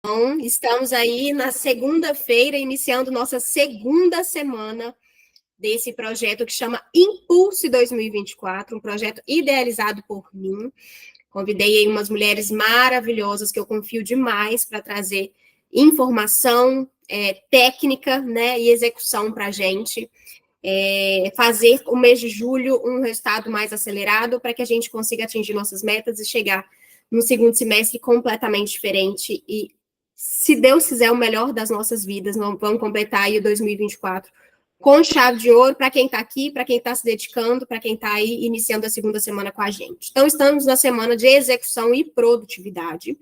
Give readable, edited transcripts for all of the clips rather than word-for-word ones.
Então, estamos aí na segunda-feira, iniciando nossa segunda semana desse projeto que chama Impulse 2024, um projeto idealizado por mim. Convidei aí umas mulheres maravilhosas que eu confio demais para trazer informação, técnica, né, e execução para a gente. Fazer o mês de julho um resultado mais acelerado para que a gente consiga atingir nossas metas e chegar no segundo semestre completamente diferente e, se Deus quiser, o melhor das nossas vidas. Vamos completar aí o 2024 com chave de ouro para quem está aqui, para quem está se dedicando, para quem está aí iniciando a segunda semana com a gente. Então, estamos na semana de execução e produtividade.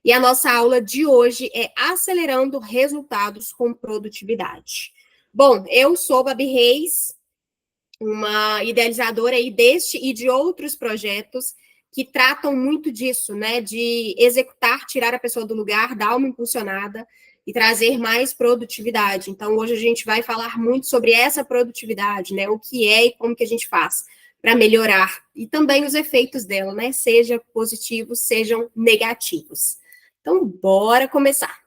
E a nossa aula de hoje é acelerando resultados com produtividade. Bom, eu sou Babi Reis, uma idealizadora aí deste e de outros projetos que tratam muito disso, né? De executar, tirar a pessoa do lugar, dar uma impulsionada e trazer mais produtividade. Então, hoje a gente vai falar muito sobre essa produtividade, né? O que é e como que a gente faz para melhorar. E também os efeitos dela, né? Sejam positivos, sejam negativos. Então, bora começar.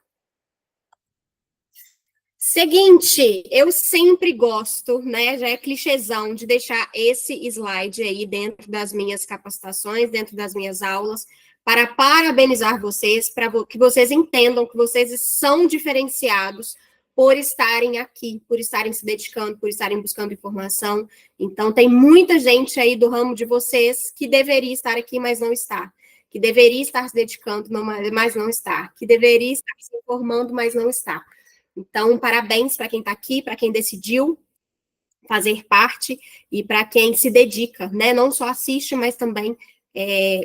Seguinte, eu sempre gosto, né? Já é clichêzão de deixar esse slide aí dentro das minhas capacitações, dentro das minhas aulas, para parabenizar vocês, para que vocês entendam que vocês são diferenciados por estarem aqui, por estarem se dedicando, por estarem buscando informação. Então, tem muita gente aí do ramo de vocês que deveria estar aqui, mas não está. Que deveria estar se dedicando, mas não está. Que deveria estar se informando, mas não está. Então, parabéns para quem está aqui, para quem decidiu fazer parte e para quem se dedica, né? Não só assiste, mas também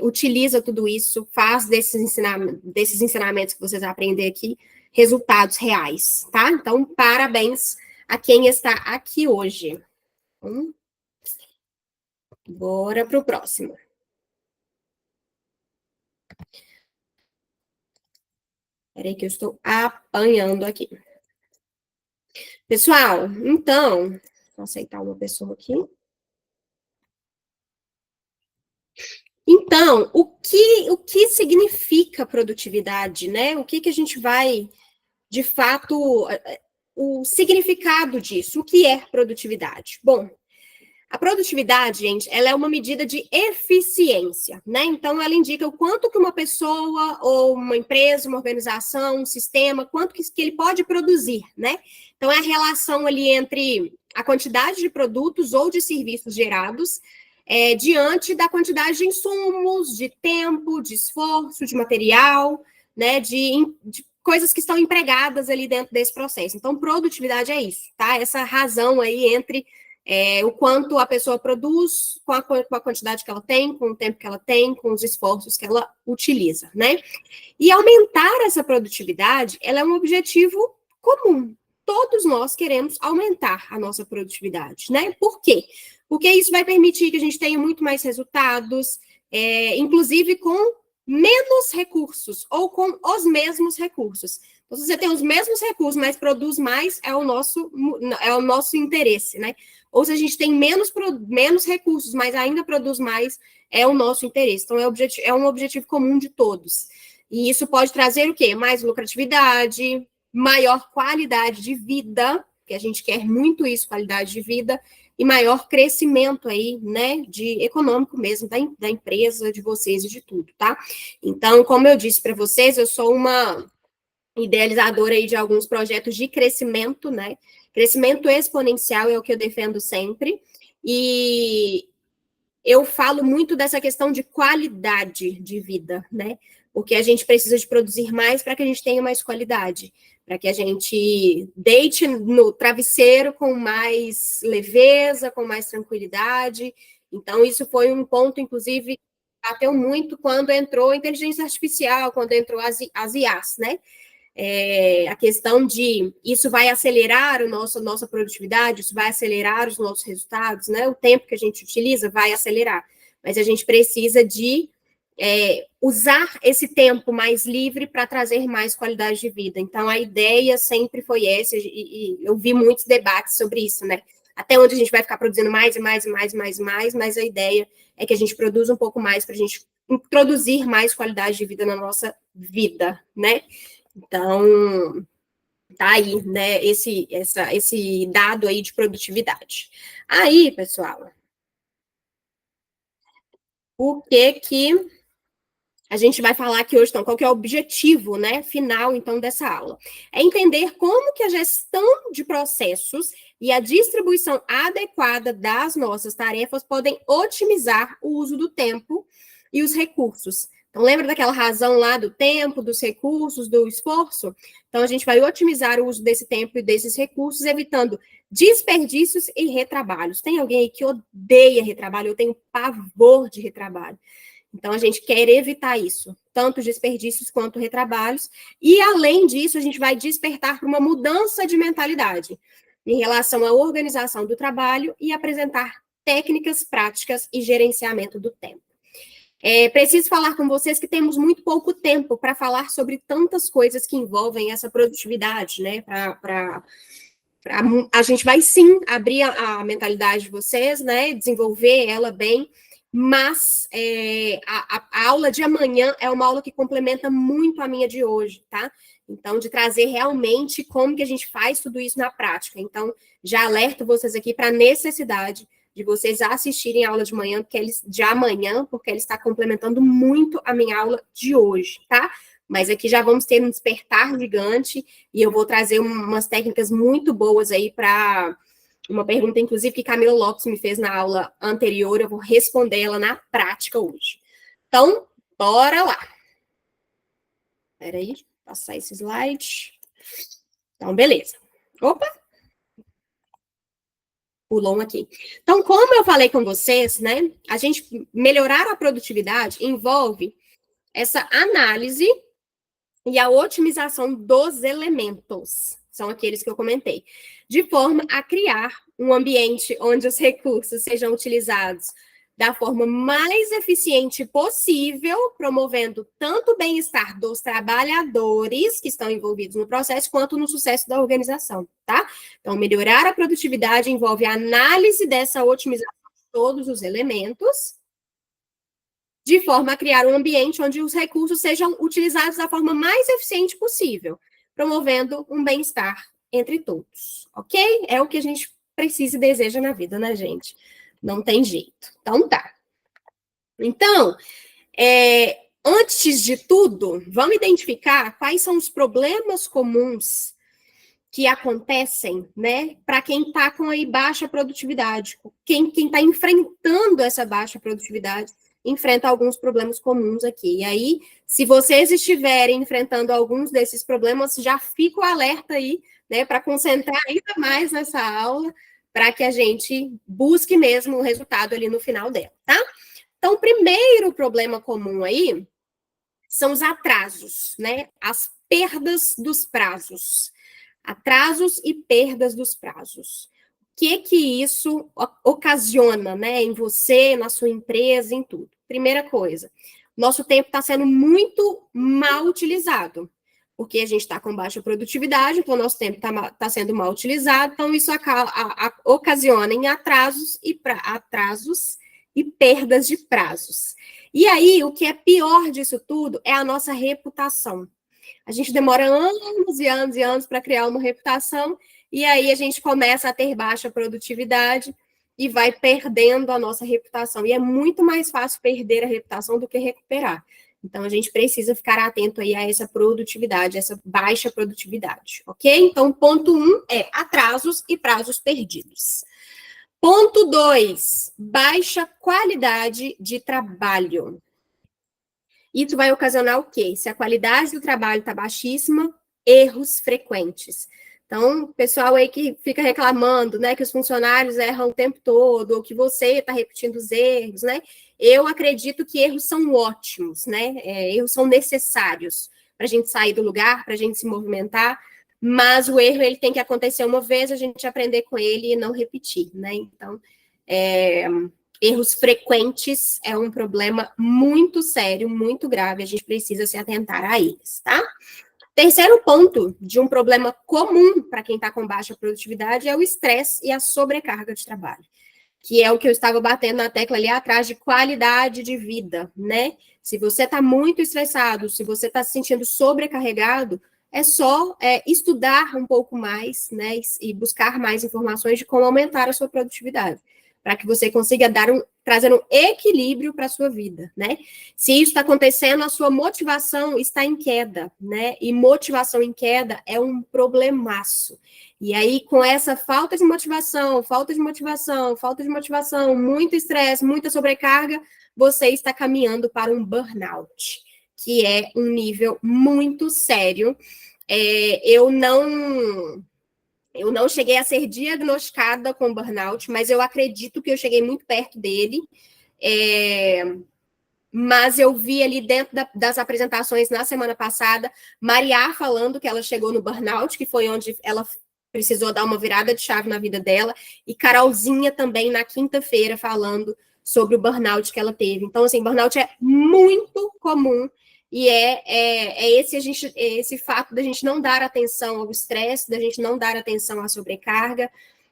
utiliza tudo isso, faz desses ensinamentos que vocês aprendem aqui, resultados reais, tá? Então, parabéns a quem está aqui hoje. Bora para o próximo. Espera aí que eu estou apanhando aqui. Pessoal, então, vou aceitar uma pessoa aqui. Então, o que significa produtividade, né? O que a gente vai, de fato, o significado disso, o que é produtividade? Bom, a produtividade, gente, ela é uma medida de eficiência, né? Então, ela indica o quanto que uma pessoa, ou uma empresa, uma organização, um sistema, quanto que ele pode produzir, né? Então, é a relação ali entre a quantidade de produtos ou de serviços gerados diante da quantidade de insumos, de tempo, de esforço, de material, né? De coisas que estão empregadas ali dentro desse processo. Então, produtividade é isso, tá? Essa razão aí entre o quanto a pessoa produz com a quantidade que ela tem, com o tempo que ela tem, com os esforços que ela utiliza, né? E aumentar essa produtividade, ela é um objetivo comum. Todos nós queremos aumentar a nossa produtividade, né? Por quê? Porque isso vai permitir que a gente tenha muito mais resultados, inclusive com menos recursos ou com os mesmos recursos. Então, se você tem os mesmos recursos, mas produz mais, é o nosso interesse, né? Ou se a gente tem menos recursos, mas ainda produz mais, é o nosso interesse. Então, é um objetivo comum de todos. E isso pode trazer o quê? Mais lucratividade, maior qualidade de vida, que a gente quer muito isso, qualidade de vida, e maior crescimento aí, né, de econômico mesmo, da empresa, de vocês e de tudo, tá? Então, como eu disse para vocês, eu sou uma idealizadora aí de alguns projetos de crescimento, né? Crescimento exponencial é o que eu defendo sempre. E eu falo muito dessa questão de qualidade de vida, né? Porque a gente precisa de produzir mais para que a gente tenha mais qualidade, para que a gente deite no travesseiro com mais leveza, com mais tranquilidade. Então, isso foi um ponto, inclusive, bateu muito quando entrou a inteligência artificial, quando entrou as IAs, né? A questão de isso vai acelerar nossa produtividade, isso vai acelerar os nossos resultados, né? O tempo que a gente utiliza vai acelerar, mas a gente precisa de usar esse tempo mais livre para trazer mais qualidade de vida. Então, a ideia sempre foi essa, e eu vi muitos debates sobre isso, né? Até onde a gente vai ficar produzindo mais e mais e mais e mais e mais, mas a ideia é que a gente produza um pouco mais para a gente introduzir mais qualidade de vida na nossa vida, né? Então, tá aí, né, esse dado aí de produtividade. Aí, pessoal, o que a gente vai falar aqui hoje, então, qual que é o objetivo, né, final, então, dessa aula? É entender como que a gestão de processos e a distribuição adequada das nossas tarefas podem otimizar o uso do tempo e os recursos. Então, lembra daquela razão lá do tempo, dos recursos, do esforço? Então, a gente vai otimizar o uso desse tempo e desses recursos, evitando desperdícios e retrabalhos. Tem alguém aí que odeia retrabalho? Eu tenho pavor de retrabalho. Então, a gente quer evitar isso, tanto desperdícios quanto retrabalhos, e, além disso, a gente vai despertar para uma mudança de mentalidade em relação à organização do trabalho e apresentar técnicas práticas e gerenciamento do tempo. Preciso falar com vocês que temos muito pouco tempo para falar sobre tantas coisas que envolvem essa produtividade, né? A gente vai sim abrir a mentalidade de vocês, né? Desenvolver ela bem, mas a aula de amanhã é uma aula que complementa muito a minha de hoje, tá? Então, de trazer realmente como que a gente faz tudo isso na prática. Então, já alerto vocês aqui para a necessidade de vocês assistirem a aula de manhã, porque ela está complementando muito a minha aula de hoje, tá? Mas aqui já vamos ter um despertar gigante e eu vou trazer umas técnicas muito boas aí para uma pergunta, inclusive, que Camila Lopes me fez na aula anterior, eu vou responder ela na prática hoje. Então, bora lá. Espera aí, passar esse slide. Então, beleza. Opa! Pulou um aqui. Então, como eu falei com vocês, né, a gente melhorar a produtividade envolve essa análise e a otimização dos elementos, são aqueles que eu comentei, de forma a criar um ambiente onde os recursos sejam utilizados da forma mais eficiente possível, promovendo tanto o bem-estar dos trabalhadores que estão envolvidos no processo, quanto no sucesso da organização, tá? Então, melhorar a produtividade envolve a análise dessa otimização de todos os elementos, de forma a criar um ambiente onde os recursos sejam utilizados da forma mais eficiente possível, promovendo um bem-estar entre todos, ok? É o que a gente precisa e deseja na vida, né, gente? Não tem jeito. Então, tá. Então, antes de tudo, vamos identificar quais são os problemas comuns que acontecem, né, para quem está com aí baixa produtividade. Quem está enfrentando essa baixa produtividade enfrenta alguns problemas comuns aqui. E aí, se vocês estiverem enfrentando alguns desses problemas, já fica o alerta aí, né, para concentrar ainda mais nessa aula, para que a gente busque mesmo o resultado ali no final dela, tá? Então, o primeiro problema comum aí são os atrasos, né? As perdas dos prazos. Atrasos e perdas dos prazos. O que isso ocasiona, né, em você, na sua empresa, em tudo? Primeira coisa, nosso tempo está sendo muito mal utilizado, porque a gente está com baixa produtividade, então nosso tempo está sendo mal utilizado, então isso ocasiona em atrasos e perdas de prazos. E aí, o que é pior disso tudo é a nossa reputação. A gente demora anos e anos e anos para criar uma reputação, e aí a gente começa a ter baixa produtividade e vai perdendo a nossa reputação. E é muito mais fácil perder a reputação do que recuperar. Então, a gente precisa ficar atento aí a essa produtividade, essa baixa produtividade, ok? Então, ponto 1 é atrasos e prazos perdidos. Ponto 2, baixa qualidade de trabalho. Isso vai ocasionar o quê? Se a qualidade do trabalho está baixíssima, erros frequentes. Então, o pessoal aí que fica reclamando, né, que os funcionários erram o tempo todo, ou que você está repetindo os erros, né? Eu acredito que erros são ótimos, né? Erros são necessários para a gente sair do lugar, para a gente se movimentar, mas o erro ele tem que acontecer uma vez, a gente aprender com ele e não repetir, né? Então, erros frequentes é um problema muito sério, muito grave, a gente precisa se atentar a eles, tá? Terceiro ponto de um problema comum para quem está com baixa produtividade é o estresse e a sobrecarga de trabalho, que é o que eu estava batendo na tecla ali atrás de qualidade de vida, né? Se você está muito estressado, se você está se sentindo sobrecarregado, é só estudar um pouco mais, né, e buscar mais informações de como aumentar a sua produtividade, para que você consiga trazer um equilíbrio para a sua vida, né? Se isso está acontecendo, a sua motivação está em queda, né? E motivação em queda é um problemaço. E aí, com essa falta de motivação, muito estresse, muita sobrecarga, você está caminhando para um burnout, que é um nível muito sério. Eu não cheguei a ser diagnosticada com burnout, mas eu acredito que eu cheguei muito perto dele. Mas eu vi ali dentro das apresentações na semana passada, Maria falando que ela chegou no burnout, que foi onde ela precisou dar uma virada de chave na vida dela, e Carolzinha também na quinta-feira falando sobre o burnout que ela teve. Então, assim, burnout é muito comum, e esse fato da gente não dar atenção ao estresse, da gente não dar atenção à sobrecarga,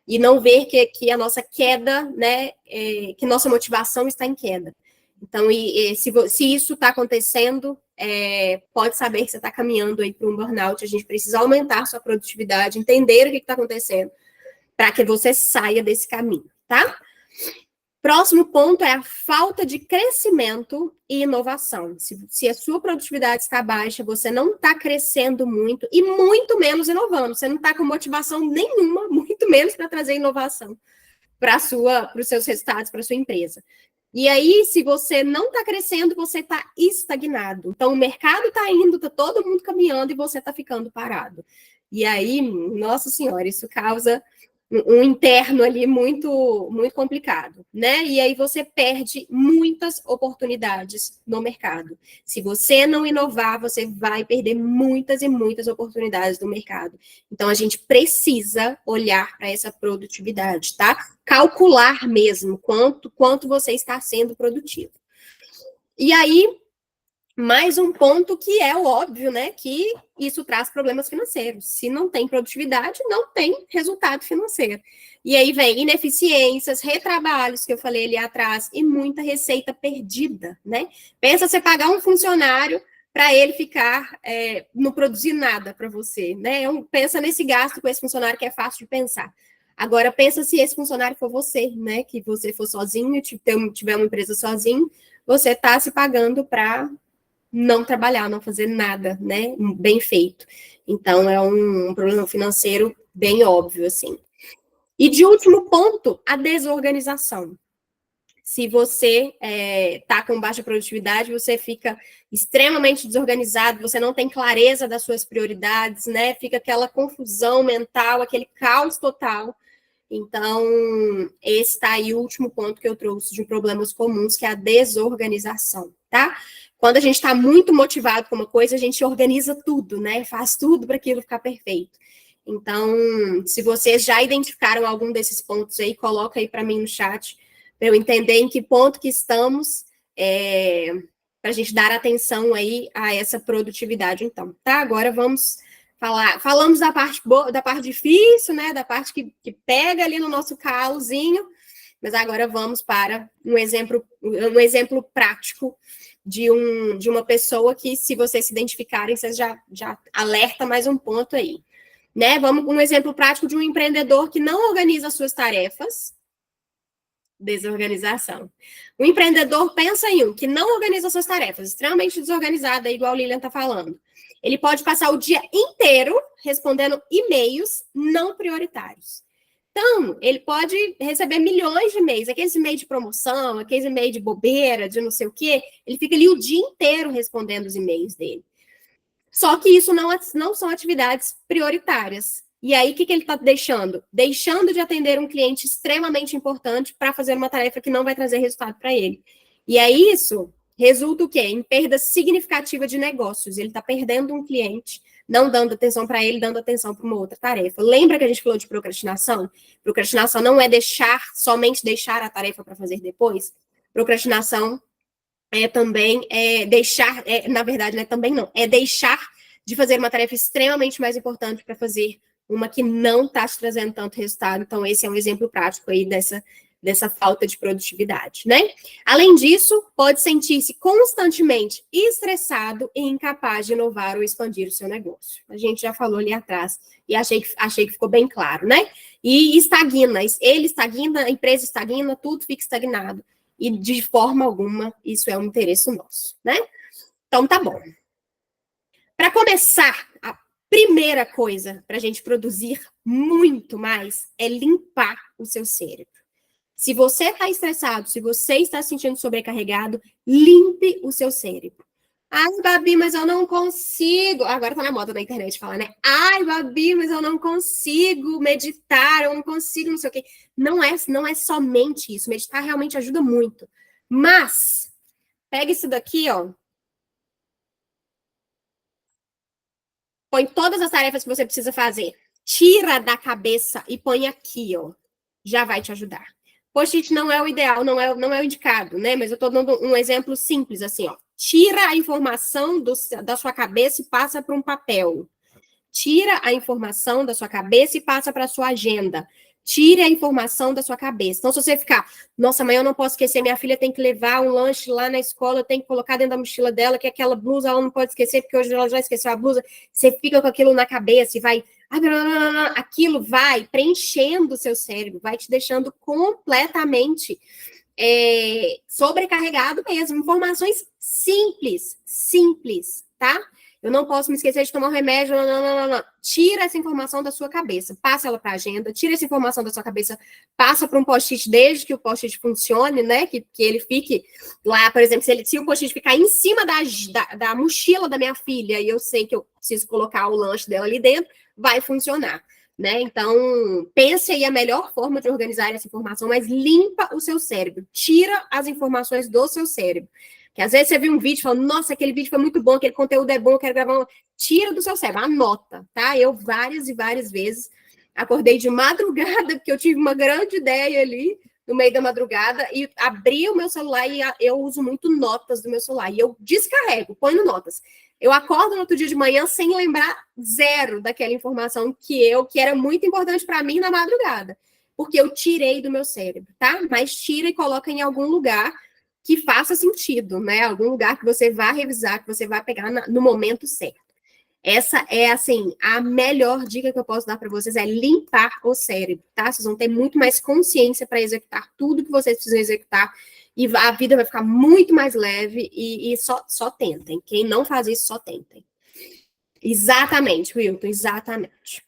e não ver que a nossa queda, né, que nossa motivação está em queda. Então, se isso está acontecendo, pode saber que você está caminhando aí para um burnout. A gente precisa aumentar sua produtividade, entender o que está acontecendo, para que você saia desse caminho, tá? Próximo ponto é a falta de crescimento e inovação. Se a sua produtividade está baixa, você não está crescendo muito e muito menos inovando. Você não está com motivação nenhuma, muito menos para trazer inovação para os seus resultados, para a sua empresa. E aí, se você não está crescendo, você está estagnado. Então, o mercado está indo, está todo mundo caminhando e você está ficando parado. E aí, nossa senhora, isso causa um interno ali muito, muito complicado, né? E aí você perde muitas oportunidades no mercado. Se você não inovar, você vai perder muitas e muitas oportunidades no mercado. Então, a gente precisa olhar para essa produtividade, tá? Calcular mesmo quanto você está sendo produtivo. E aí, mais um ponto que é o óbvio, né? Que isso traz problemas financeiros. Se não tem produtividade, não tem resultado financeiro. E aí vem ineficiências, retrabalhos, que eu falei ali atrás, e muita receita perdida, né? Pensa você pagar um funcionário para ele ficar, não produzir nada para você, né? Pensa nesse gasto com esse funcionário que é fácil de pensar. Agora, pensa se esse funcionário for você, né? Que você for sozinho, tiver uma empresa sozinho, você está se pagando para não trabalhar, não fazer nada, né, bem feito. Então, é um problema financeiro bem óbvio, assim. E de último ponto, a desorganização. Se você está com baixa produtividade, você fica extremamente desorganizado, você não tem clareza das suas prioridades, né, fica aquela confusão mental, aquele caos total. Então, esse está aí o último ponto que eu trouxe de problemas comuns, que é a desorganização, tá? Quando a gente está muito motivado com uma coisa, a gente organiza tudo, né? Faz tudo para aquilo ficar perfeito. Então, se vocês já identificaram algum desses pontos aí, coloca aí para mim no chat, para eu entender em que ponto que estamos, para a gente dar atenção aí a essa produtividade, então, tá? Agora vamos falamos da parte boa, da parte difícil, né? Da parte que pega ali no nosso calozinho, mas agora vamos para um exemplo prático de uma pessoa que, se vocês se identificarem, vocês já alerta mais um ponto aí, né? Vamos um exemplo prático de um empreendedor que não organiza as suas tarefas. Desorganização. O empreendedor pensa em que não organiza suas tarefas, extremamente desorganizada, igual o Lilian está falando. Ele pode passar o dia inteiro respondendo e-mails não prioritários. Então, ele pode receber milhões de e-mails, aqueles e-mails de promoção, aqueles e-mails de bobeira, de não sei o quê, ele fica ali o dia inteiro respondendo os e-mails dele. Só que isso não são atividades prioritárias. E aí, o que ele está deixando? Deixando de atender um cliente extremamente importante para fazer uma tarefa que não vai trazer resultado para ele. E aí, isso resulta o quê? Em perda significativa de negócios. Ele está perdendo um cliente, não dando atenção para ele, dando atenção para uma outra tarefa. Lembra que a gente falou de procrastinação? Procrastinação não é somente deixar a tarefa para fazer depois. Procrastinação também deixar, na verdade, não é também não, é deixar de fazer uma tarefa extremamente mais importante para fazer uma que não está te trazendo tanto resultado. Então, esse é um exemplo prático aí dessa falta de produtividade, né? Além disso, pode sentir-se constantemente estressado e incapaz de inovar ou expandir o seu negócio. A gente já falou ali atrás e achei que ficou bem claro, né? E estagna, ele estagna, a empresa estagna, tudo fica estagnado. E de forma alguma isso é um interesse nosso, né? Então tá bom. Para começar, a primeira coisa para a gente produzir muito mais é limpar o seu cérebro. Se você está estressado, se você está se sentindo sobrecarregado, limpe o seu cérebro. Ai, Babi, mas eu não consigo. Agora tá na moda na internet falar, né? Ai, Babi, mas eu não consigo meditar, eu não consigo, não sei o quê. Não é somente isso. Meditar realmente ajuda muito. Mas, pega isso daqui, ó. Põe todas as tarefas que você precisa fazer. Tira da cabeça e põe aqui, ó. Já vai te ajudar. Post-it não é o ideal, não é o indicado, né? Mas eu tô dando um exemplo simples, assim, ó. Tira a informação da sua cabeça e passa para um papel. Tira a informação da sua cabeça e passa para a sua agenda. Tire a informação da sua cabeça. Então, se você ficar, nossa, amanhã eu não posso esquecer, minha filha tem que levar um lanche lá na escola, eu tenho que colocar dentro da mochila dela, que aquela blusa ela não pode esquecer, porque hoje ela já esqueceu a blusa. Você fica com aquilo na cabeça e vai... Aquilo vai preenchendo o seu cérebro, vai te deixando completamente sobrecarregado mesmo. Informações simples, tá? Eu não posso me esquecer de tomar um remédio, não. Tira essa informação da sua cabeça, passa ela para a agenda, tira essa informação da sua cabeça, passa para um post-it, desde que o post-it funcione, né? Que ele fique lá, por exemplo, se o post-it ficar em cima da mochila da minha filha e eu sei que eu preciso colocar o lanche dela ali dentro, vai funcionar, né? Então, pense aí a melhor forma de organizar essa informação, mas limpa o seu cérebro, tira as informações do seu cérebro. Que às vezes você viu um vídeo e fala, nossa, aquele vídeo foi muito bom, aquele conteúdo é bom, eu quero gravar um... Tira do seu cérebro, anota, tá? Eu várias e várias vezes acordei de madrugada, porque eu tive uma grande ideia ali, no meio da madrugada, e abri o meu celular e eu uso muito notas do meu celular, e eu descarrego, ponho notas. Eu acordo no outro dia de manhã sem lembrar zero daquela informação que era muito importante para mim na madrugada, porque eu tirei do meu cérebro, tá? Mas tira e coloca em algum lugar que faça sentido, né? Algum lugar que você vá revisar, que você vá pegar no momento certo. Essa é, assim, a melhor dica que eu posso dar para vocês, é limpar o cérebro, tá? Vocês vão ter muito mais consciência para executar tudo que vocês precisam executar e a vida vai ficar muito mais leve e só tentem. Quem não faz isso, só tentem. Exatamente, Wilton, exatamente.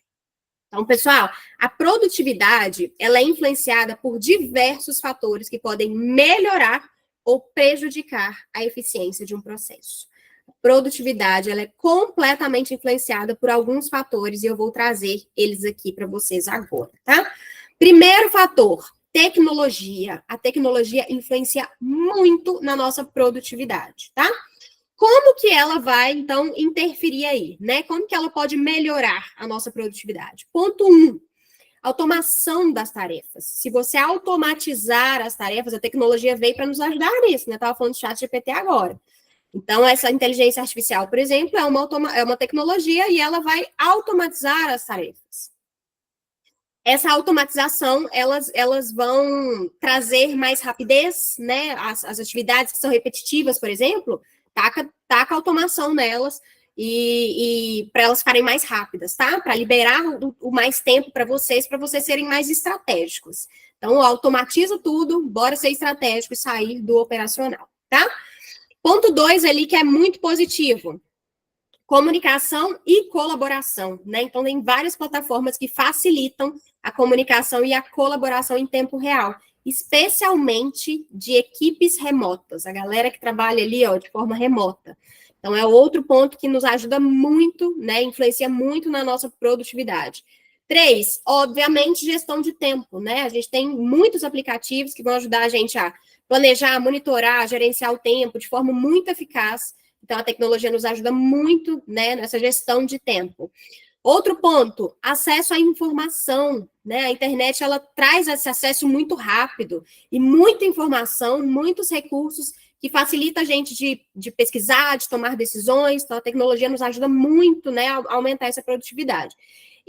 Então, pessoal, a produtividade, ela é influenciada por diversos fatores que podem melhorar ou prejudicar a eficiência de um processo. A produtividade, ela é completamente influenciada por alguns fatores e eu vou trazer eles aqui para vocês agora, tá? Primeiro fator, tecnologia. A tecnologia influencia muito na nossa produtividade, tá? Como que ela vai, então, interferir aí, né? Como que ela pode melhorar a nossa produtividade? Ponto 1, automação das tarefas. Se você automatizar as tarefas, a tecnologia veio para nos ajudar nisso, né? Eu estava falando de ChatGPT agora. Então, essa inteligência artificial, por exemplo, é uma tecnologia e ela vai automatizar as tarefas. Essa automatização, elas vão trazer mais rapidez, né? As atividades que são repetitivas, por exemplo, taca automação nelas e para elas ficarem mais rápidas, tá? Para liberar o mais tempo para vocês serem mais estratégicos. Então, automatiza tudo, bora ser estratégico e sair do operacional, tá? Ponto 2 ali que é muito positivo. Comunicação e colaboração, né? Então, tem várias plataformas que facilitam a comunicação e a colaboração em tempo real, especialmente de equipes remotas, a galera que trabalha ali, ó, de forma remota. Então, é outro ponto que nos ajuda muito, né? Influencia muito na nossa produtividade. 3, obviamente, gestão de tempo, né? A gente tem muitos aplicativos que vão ajudar a gente a planejar, monitorar, gerenciar o tempo de forma muito eficaz. Então, a tecnologia nos ajuda muito, né, nessa gestão de tempo. Outro ponto, acesso à informação, né? A internet, ela traz esse acesso muito rápido e muita informação, muitos recursos que facilita a gente de pesquisar, de tomar decisões. Então, a tecnologia nos ajuda muito, né, a aumentar essa produtividade.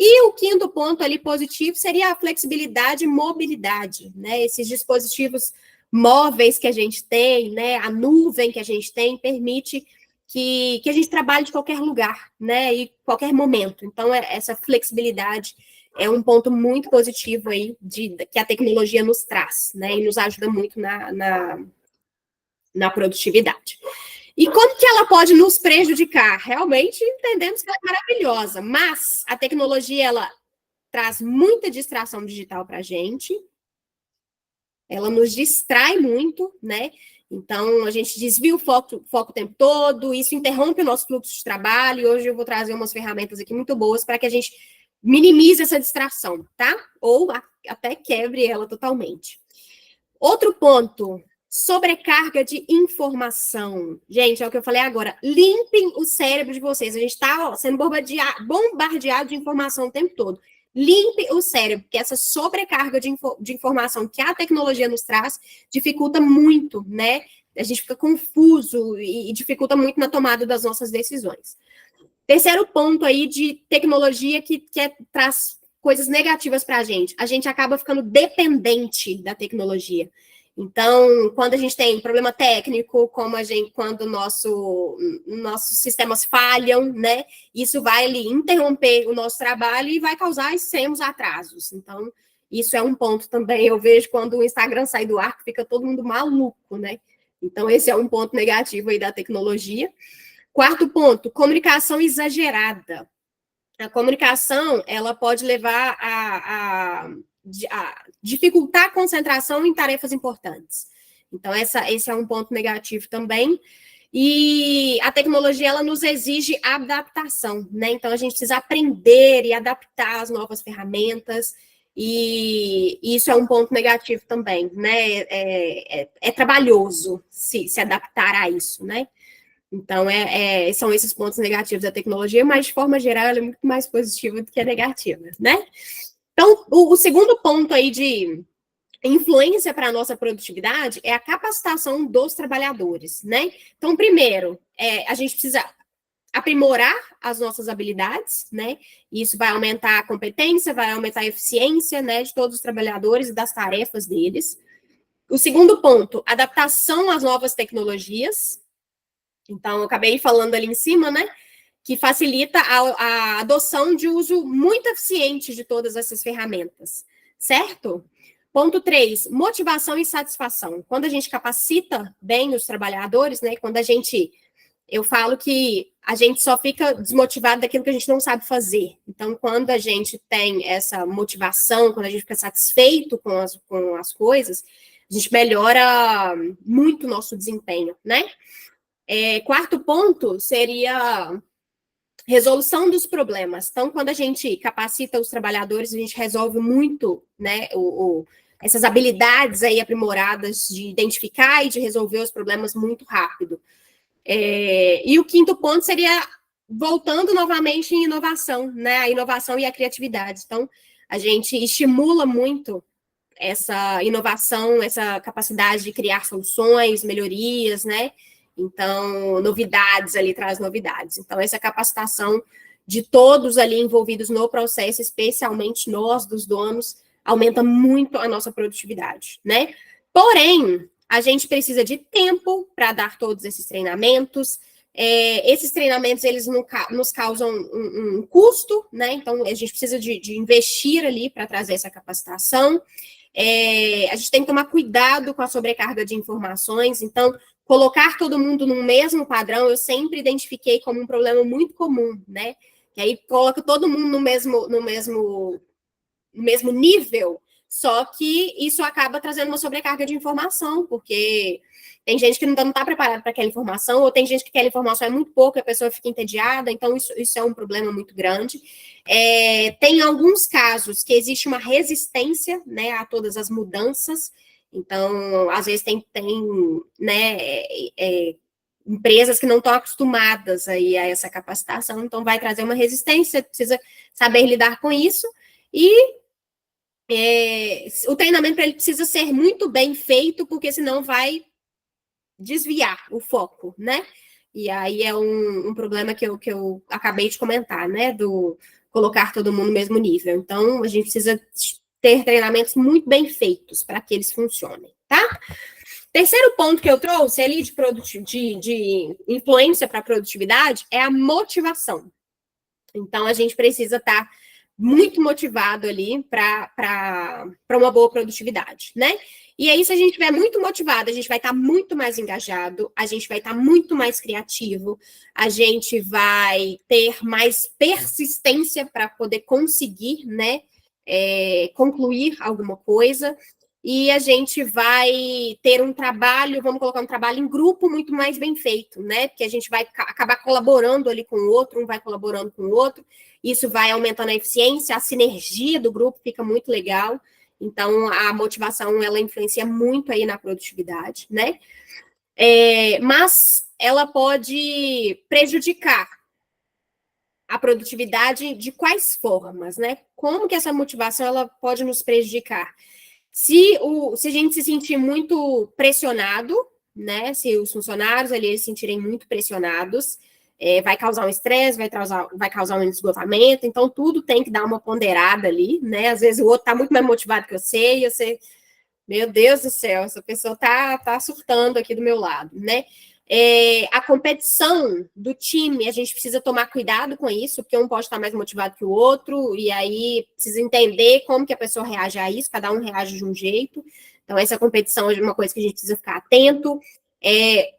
E o quinto ponto ali positivo seria a flexibilidade e mobilidade, né? Esses dispositivos móveis que a gente tem, né? A nuvem que a gente tem permite que a gente trabalhe de qualquer lugar, né? E qualquer momento. Então, essa flexibilidade é um ponto muito positivo aí que a tecnologia nos traz, né? E nos ajuda muito na produtividade. E como que ela pode nos prejudicar? Realmente entendemos que ela é maravilhosa, mas a tecnologia, ela traz muita distração digital para a gente, ela nos distrai muito, né? Então, a gente desvia o foco o tempo todo, isso interrompe o nosso fluxo de trabalho, e hoje eu vou trazer umas ferramentas aqui muito boas para que a gente minimize essa distração, tá? Ou até quebre ela totalmente. Outro ponto, sobrecarga de informação. Gente, é o que eu falei agora. Limpem o cérebro de vocês. A gente está sendo bombardeado de informação o tempo todo. Limpe o cérebro, porque essa sobrecarga de informação que a tecnologia nos traz dificulta muito, né? A gente fica confuso e dificulta muito na tomada das nossas decisões. Terceiro ponto aí de tecnologia que traz coisas negativas para a gente acaba ficando dependente da tecnologia. Então, quando a gente tem problema técnico, quando nossos sistemas falham, né? Isso vai ali interromper o nosso trabalho e vai causar extremos atrasos. Então, isso é um ponto também. Eu vejo quando o Instagram sai do ar, fica todo mundo maluco, né? Então, esse é um ponto negativo aí da tecnologia. Quarto ponto, comunicação exagerada. A comunicação, ela pode levar a dificultar a concentração em tarefas importantes. Então, esse é um ponto negativo também. E a tecnologia, ela nos exige adaptação, né? Então, a gente precisa aprender e adaptar as novas ferramentas, e isso é um ponto negativo também, né? É trabalhoso se adaptar a isso, né? Então, são esses pontos negativos da tecnologia, mas, de forma geral, ela é muito mais positiva do que negativa, né? Então, o segundo ponto aí de influência para a nossa produtividade é a capacitação dos trabalhadores, né? Então, primeiro, a gente precisa aprimorar as nossas habilidades, né? Isso vai aumentar a competência, vai aumentar a eficiência, né, de todos os trabalhadores e das tarefas deles. O segundo ponto, adaptação às novas tecnologias. Então, eu acabei falando ali em cima, né? Que facilita a adoção de uso muito eficiente de todas essas ferramentas, certo? Ponto 3, motivação e satisfação. Quando a gente capacita bem os trabalhadores, né? Eu falo que a gente só fica desmotivado daquilo que a gente não sabe fazer. Então, quando a gente tem essa motivação, quando a gente fica satisfeito com as coisas, a gente melhora muito o nosso desempenho, né? Quarto ponto seria resolução dos problemas. Então, quando a gente capacita os trabalhadores, a gente resolve muito, né, essas habilidades aí aprimoradas de identificar e de resolver os problemas muito rápido. E o quinto ponto seria voltando novamente em inovação, né, a inovação e a criatividade. Então, a gente estimula muito essa inovação, essa capacidade de criar soluções, melhorias, né? Então, novidades ali, traz novidades. Então, essa capacitação de todos ali envolvidos no processo, especialmente nós, dos donos, aumenta muito a nossa produtividade, né? Porém, a gente precisa de tempo para dar todos esses treinamentos. Esses treinamentos, eles nos causam um custo, né? Então, a gente precisa de investir ali para trazer essa capacitação. A gente tem que tomar cuidado com a sobrecarga de informações. Então, colocar todo mundo no mesmo padrão, eu sempre identifiquei como um problema muito comum, né? Que aí coloca todo mundo no mesmo nível, só que isso acaba trazendo uma sobrecarga de informação, porque tem gente que não está preparada para aquela informação, ou tem gente que aquela informação é muito pouca, a pessoa fica entediada, então isso é um problema muito grande. Tem alguns casos que existe uma resistência, né, a todas as mudanças, então, às vezes tem né, empresas que não estão acostumadas aí a essa capacitação, então vai trazer uma resistência, precisa saber lidar com isso, e o treinamento ele precisa ser muito bem feito, porque senão vai desviar o foco, né? E aí é um problema que eu acabei de comentar, né? colocar todo mundo no mesmo nível. Então, a gente precisa ter treinamentos muito bem feitos para que eles funcionem, tá? Terceiro ponto que eu trouxe ali de influência para a produtividade é a motivação. Então, a gente precisa estar muito motivado ali para uma boa produtividade, né? E aí, se a gente estiver muito motivado, a gente vai estar muito mais engajado, a gente vai estar muito mais criativo, a gente vai ter mais persistência para poder conseguir, né, concluir alguma coisa, e a gente vai ter um trabalho, vamos colocar um trabalho em grupo muito mais bem feito, né? Porque a gente vai acabar colaborando ali com o outro, um vai colaborando com o outro, isso vai aumentando a eficiência, a sinergia do grupo fica muito legal. Então, a motivação, ela influencia muito aí na produtividade, né? Mas ela pode prejudicar a produtividade de quais formas, né? Como que essa motivação, ela pode nos prejudicar? Se a gente se sentir muito pressionado, né? Se os funcionários ali se sentirem muito pressionados, vai causar um estresse, vai causar um esgotamento, então tudo tem que dar uma ponderada ali, né? Às vezes o outro está muito mais motivado que você, e você, meu Deus do céu, essa pessoa tá surtando aqui do meu lado, né? A competição do time, a gente precisa tomar cuidado com isso, porque um pode estar mais motivado que o outro, e aí precisa entender como que a pessoa reage a isso, cada um reage de um jeito. Então, essa competição é uma coisa que a gente precisa ficar atento.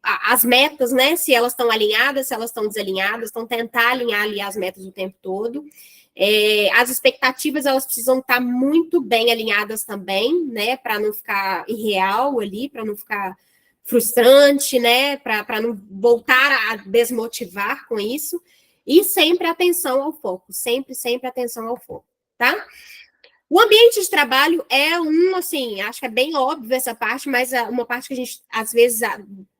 As metas, né? Se elas estão alinhadas, se elas estão desalinhadas, então tentar alinhar ali as metas o tempo todo. As expectativas, elas precisam estar muito bem alinhadas também, né? Para não ficar irreal ali, para não ficar frustrante, né? Para não voltar a desmotivar com isso. E sempre atenção ao foco, sempre atenção ao foco, tá? O ambiente de trabalho assim, acho que é bem óbvio essa parte, mas é uma parte que a gente, às vezes,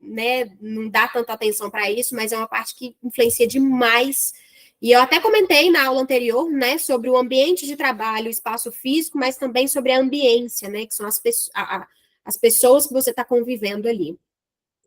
né, não dá tanta atenção para isso, mas é uma parte que influencia demais. E eu até comentei na aula anterior, né, sobre o ambiente de trabalho, o espaço físico, mas também sobre a ambiência, né, que são as pessoas que você está convivendo ali.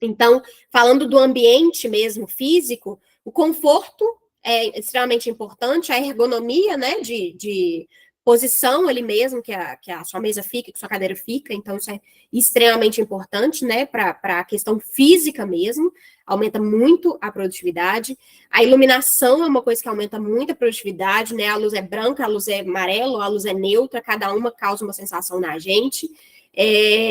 Então, falando do ambiente mesmo físico, o conforto é extremamente importante, a ergonomia, né, de posição ali mesmo, que a sua mesa fica, que a sua cadeira fica, então isso é extremamente importante, né, para a questão física mesmo, aumenta muito a produtividade. A iluminação é uma coisa que aumenta muito a produtividade, né, a luz é branca, a luz é amarela, a luz é neutra, cada uma causa uma sensação na gente.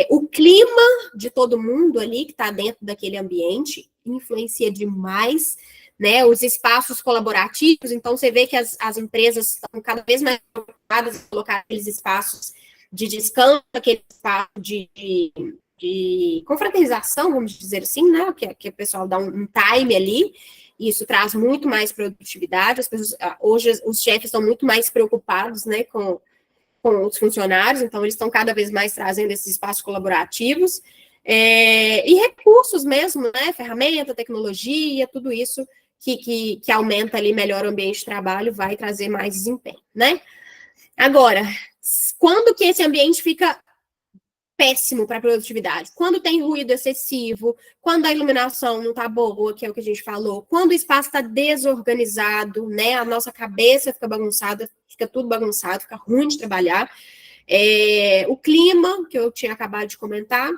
O clima de todo mundo ali que está dentro daquele ambiente influencia demais, né? Os espaços colaborativos, então você vê que as empresas estão cada vez mais preocupadas em colocar aqueles espaços de descanso, aquele espaço de confraternização, vamos dizer assim, né? Que o pessoal dá um time ali, e isso traz muito mais produtividade. As pessoas, hoje os chefes estão muito mais preocupados, né, com os funcionários, então eles estão cada vez mais trazendo esses espaços colaborativos, e recursos mesmo, né, ferramenta, tecnologia, tudo isso que aumenta ali, melhora o ambiente de trabalho, vai trazer mais desempenho, né? Agora, quando que esse ambiente fica péssimo para a produtividade? Quando tem ruído excessivo, quando a iluminação não está boa, que é o que a gente falou, quando o espaço está desorganizado, né? A nossa cabeça fica bagunçada, fica tudo bagunçado, fica ruim de trabalhar. O clima, que eu tinha acabado de comentar,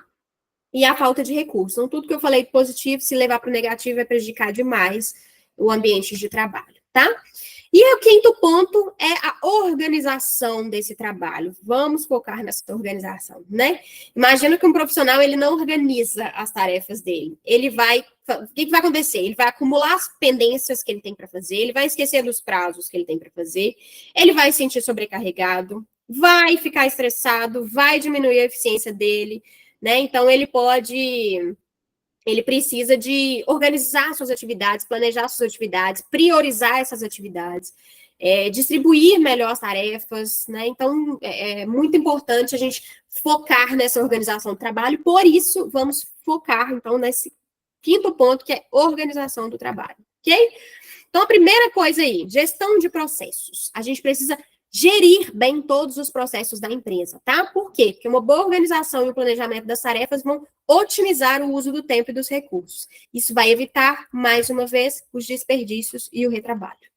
e a falta de recursos. Então, tudo que eu falei positivo, se levar para o negativo, vai prejudicar demais o ambiente de trabalho, tá? E o quinto ponto é a organização desse trabalho. Vamos focar nessa organização, né? Imagina que um profissional, ele não organiza as tarefas dele. O que vai acontecer? Ele vai acumular as pendências que ele tem para fazer, ele vai esquecer dos prazos que ele tem para fazer, ele vai se sentir sobrecarregado, vai ficar estressado, vai diminuir a eficiência dele, né? Então, ele precisa de organizar suas atividades, planejar suas atividades, priorizar essas atividades, distribuir melhor as tarefas, né? Então, é muito importante a gente focar nessa organização do trabalho, por isso, vamos focar, então, nesse quinto ponto, que é organização do trabalho, ok? Então, a primeira coisa aí, gestão de processos. A gente precisa gerir bem todos os processos da empresa, tá? Por quê? Porque uma boa organização e o planejamento das tarefas vão otimizar o uso do tempo e dos recursos. Isso vai evitar, mais uma vez, os desperdícios e o retrabalho.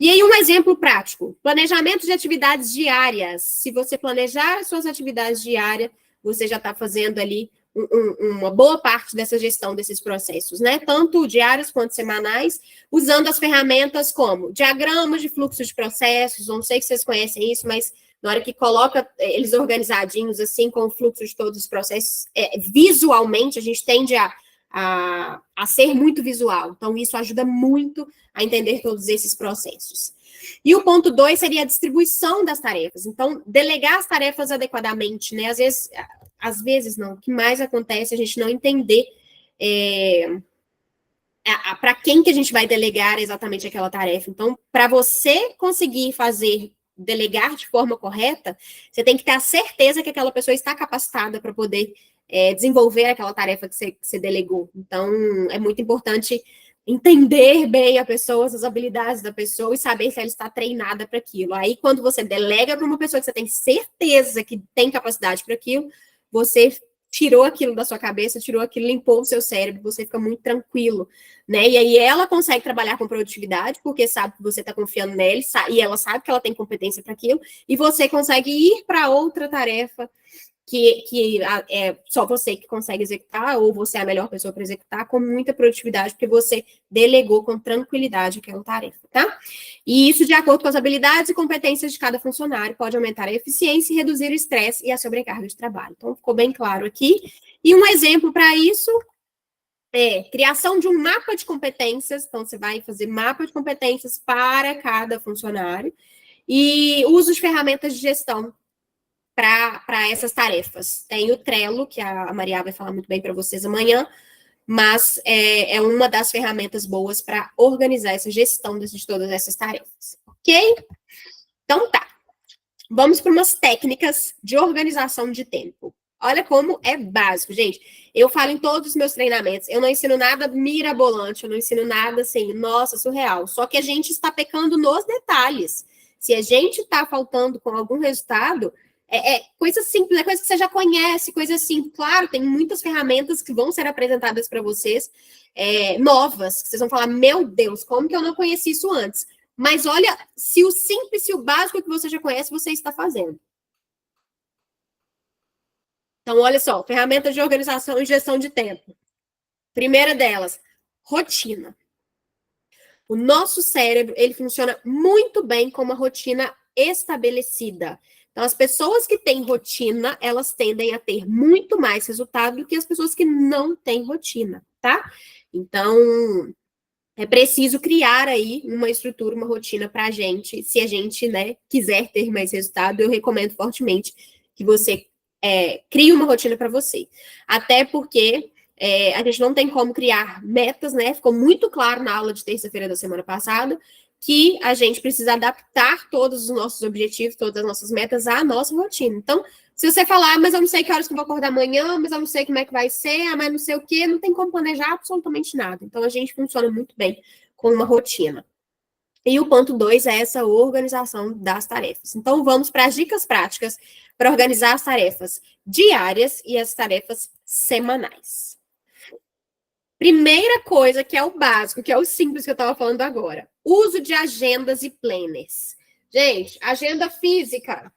E aí, um exemplo prático: planejamento de atividades diárias. Se você planejar as suas atividades diárias, você já está fazendo ali uma boa parte dessa gestão desses processos, né? Tanto diários quanto semanais, usando as ferramentas como diagramas de fluxo de processos. Não sei se vocês conhecem isso, mas na hora que coloca eles organizadinhos, assim, com o fluxo de todos os processos, visualmente, a gente tende a ser muito visual. Então, isso ajuda muito a entender todos esses processos. E o ponto 2 seria a distribuição das tarefas. Então, delegar as tarefas adequadamente, né? Às vezes não. O que mais acontece é a gente não entender para quem que a gente vai delegar exatamente aquela tarefa. Então, para você conseguir delegar de forma correta, você tem que ter a certeza que aquela pessoa está capacitada para poder desenvolver aquela tarefa que você delegou. Então, é muito importante entender bem a pessoa, as habilidades da pessoa e saber se ela está treinada para aquilo. Aí, quando você delega para uma pessoa que você tem certeza que tem capacidade para aquilo, você tirou aquilo da sua cabeça, tirou aquilo, limpou o seu cérebro, você fica muito tranquilo, né? E aí ela consegue trabalhar com produtividade, porque sabe que você está confiando nela, e ela sabe que ela tem competência para aquilo, e você consegue ir para outra tarefa que é só você que consegue executar, ou você é a melhor pessoa para executar, com muita produtividade, porque você delegou com tranquilidade aquela tarefa, tá? E isso, de acordo com as habilidades e competências de cada funcionário, pode aumentar a eficiência e reduzir o estresse e a sobrecarga de trabalho. Então, ficou bem claro aqui. E um exemplo para isso é criação de um mapa de competências. Então, você vai fazer mapa de competências para cada funcionário e uso de ferramentas de gestão para essas tarefas. Tem o Trello, que a Maria vai falar muito bem para vocês amanhã, mas é uma das ferramentas boas para organizar essa gestão de todas essas tarefas, ok? Então tá, vamos para umas técnicas de organização de tempo. Olha como é básico, gente. Eu falo em todos os meus treinamentos, eu não ensino nada mirabolante, eu não ensino nada assim, nossa, surreal. Só que a gente está pecando nos detalhes. Se a gente está faltando com algum resultado, coisa simples, é coisa que você já conhece, coisa assim. Claro, tem muitas ferramentas que vão ser apresentadas para vocês, novas, que vocês vão falar, meu Deus, como que eu não conheci isso antes? Mas olha, se o simples, se o básico que você já conhece, você está fazendo. Então, olha só, ferramentas de organização e gestão de tempo. Primeira delas, rotina. O nosso cérebro, ele funciona muito bem com uma rotina estabelecida. Então, as pessoas que têm rotina, elas tendem a ter muito mais resultado do que as pessoas que não têm rotina, tá? Então, é preciso criar aí uma estrutura, uma rotina para a gente. Se a gente, né, quiser ter mais resultado, eu recomendo fortemente que você crie uma rotina para você. Até porque a gente não tem como criar metas, né? Ficou muito claro na aula de terça-feira da semana passada que a gente precisa adaptar todos os nossos objetivos, todas as nossas metas à nossa rotina. Então, se você falar, mas eu não sei que horas que eu vou acordar amanhã, mas eu não sei como é que vai ser, mas não sei o quê, não tem como planejar absolutamente nada. Então, a gente funciona muito bem com uma rotina. E o ponto 2 é essa organização das tarefas. Então, vamos para as dicas práticas para organizar as tarefas diárias e as tarefas semanais. Primeira coisa, que é o básico, que é o simples que eu estava falando agora. Uso de agendas e planners. Gente, agenda física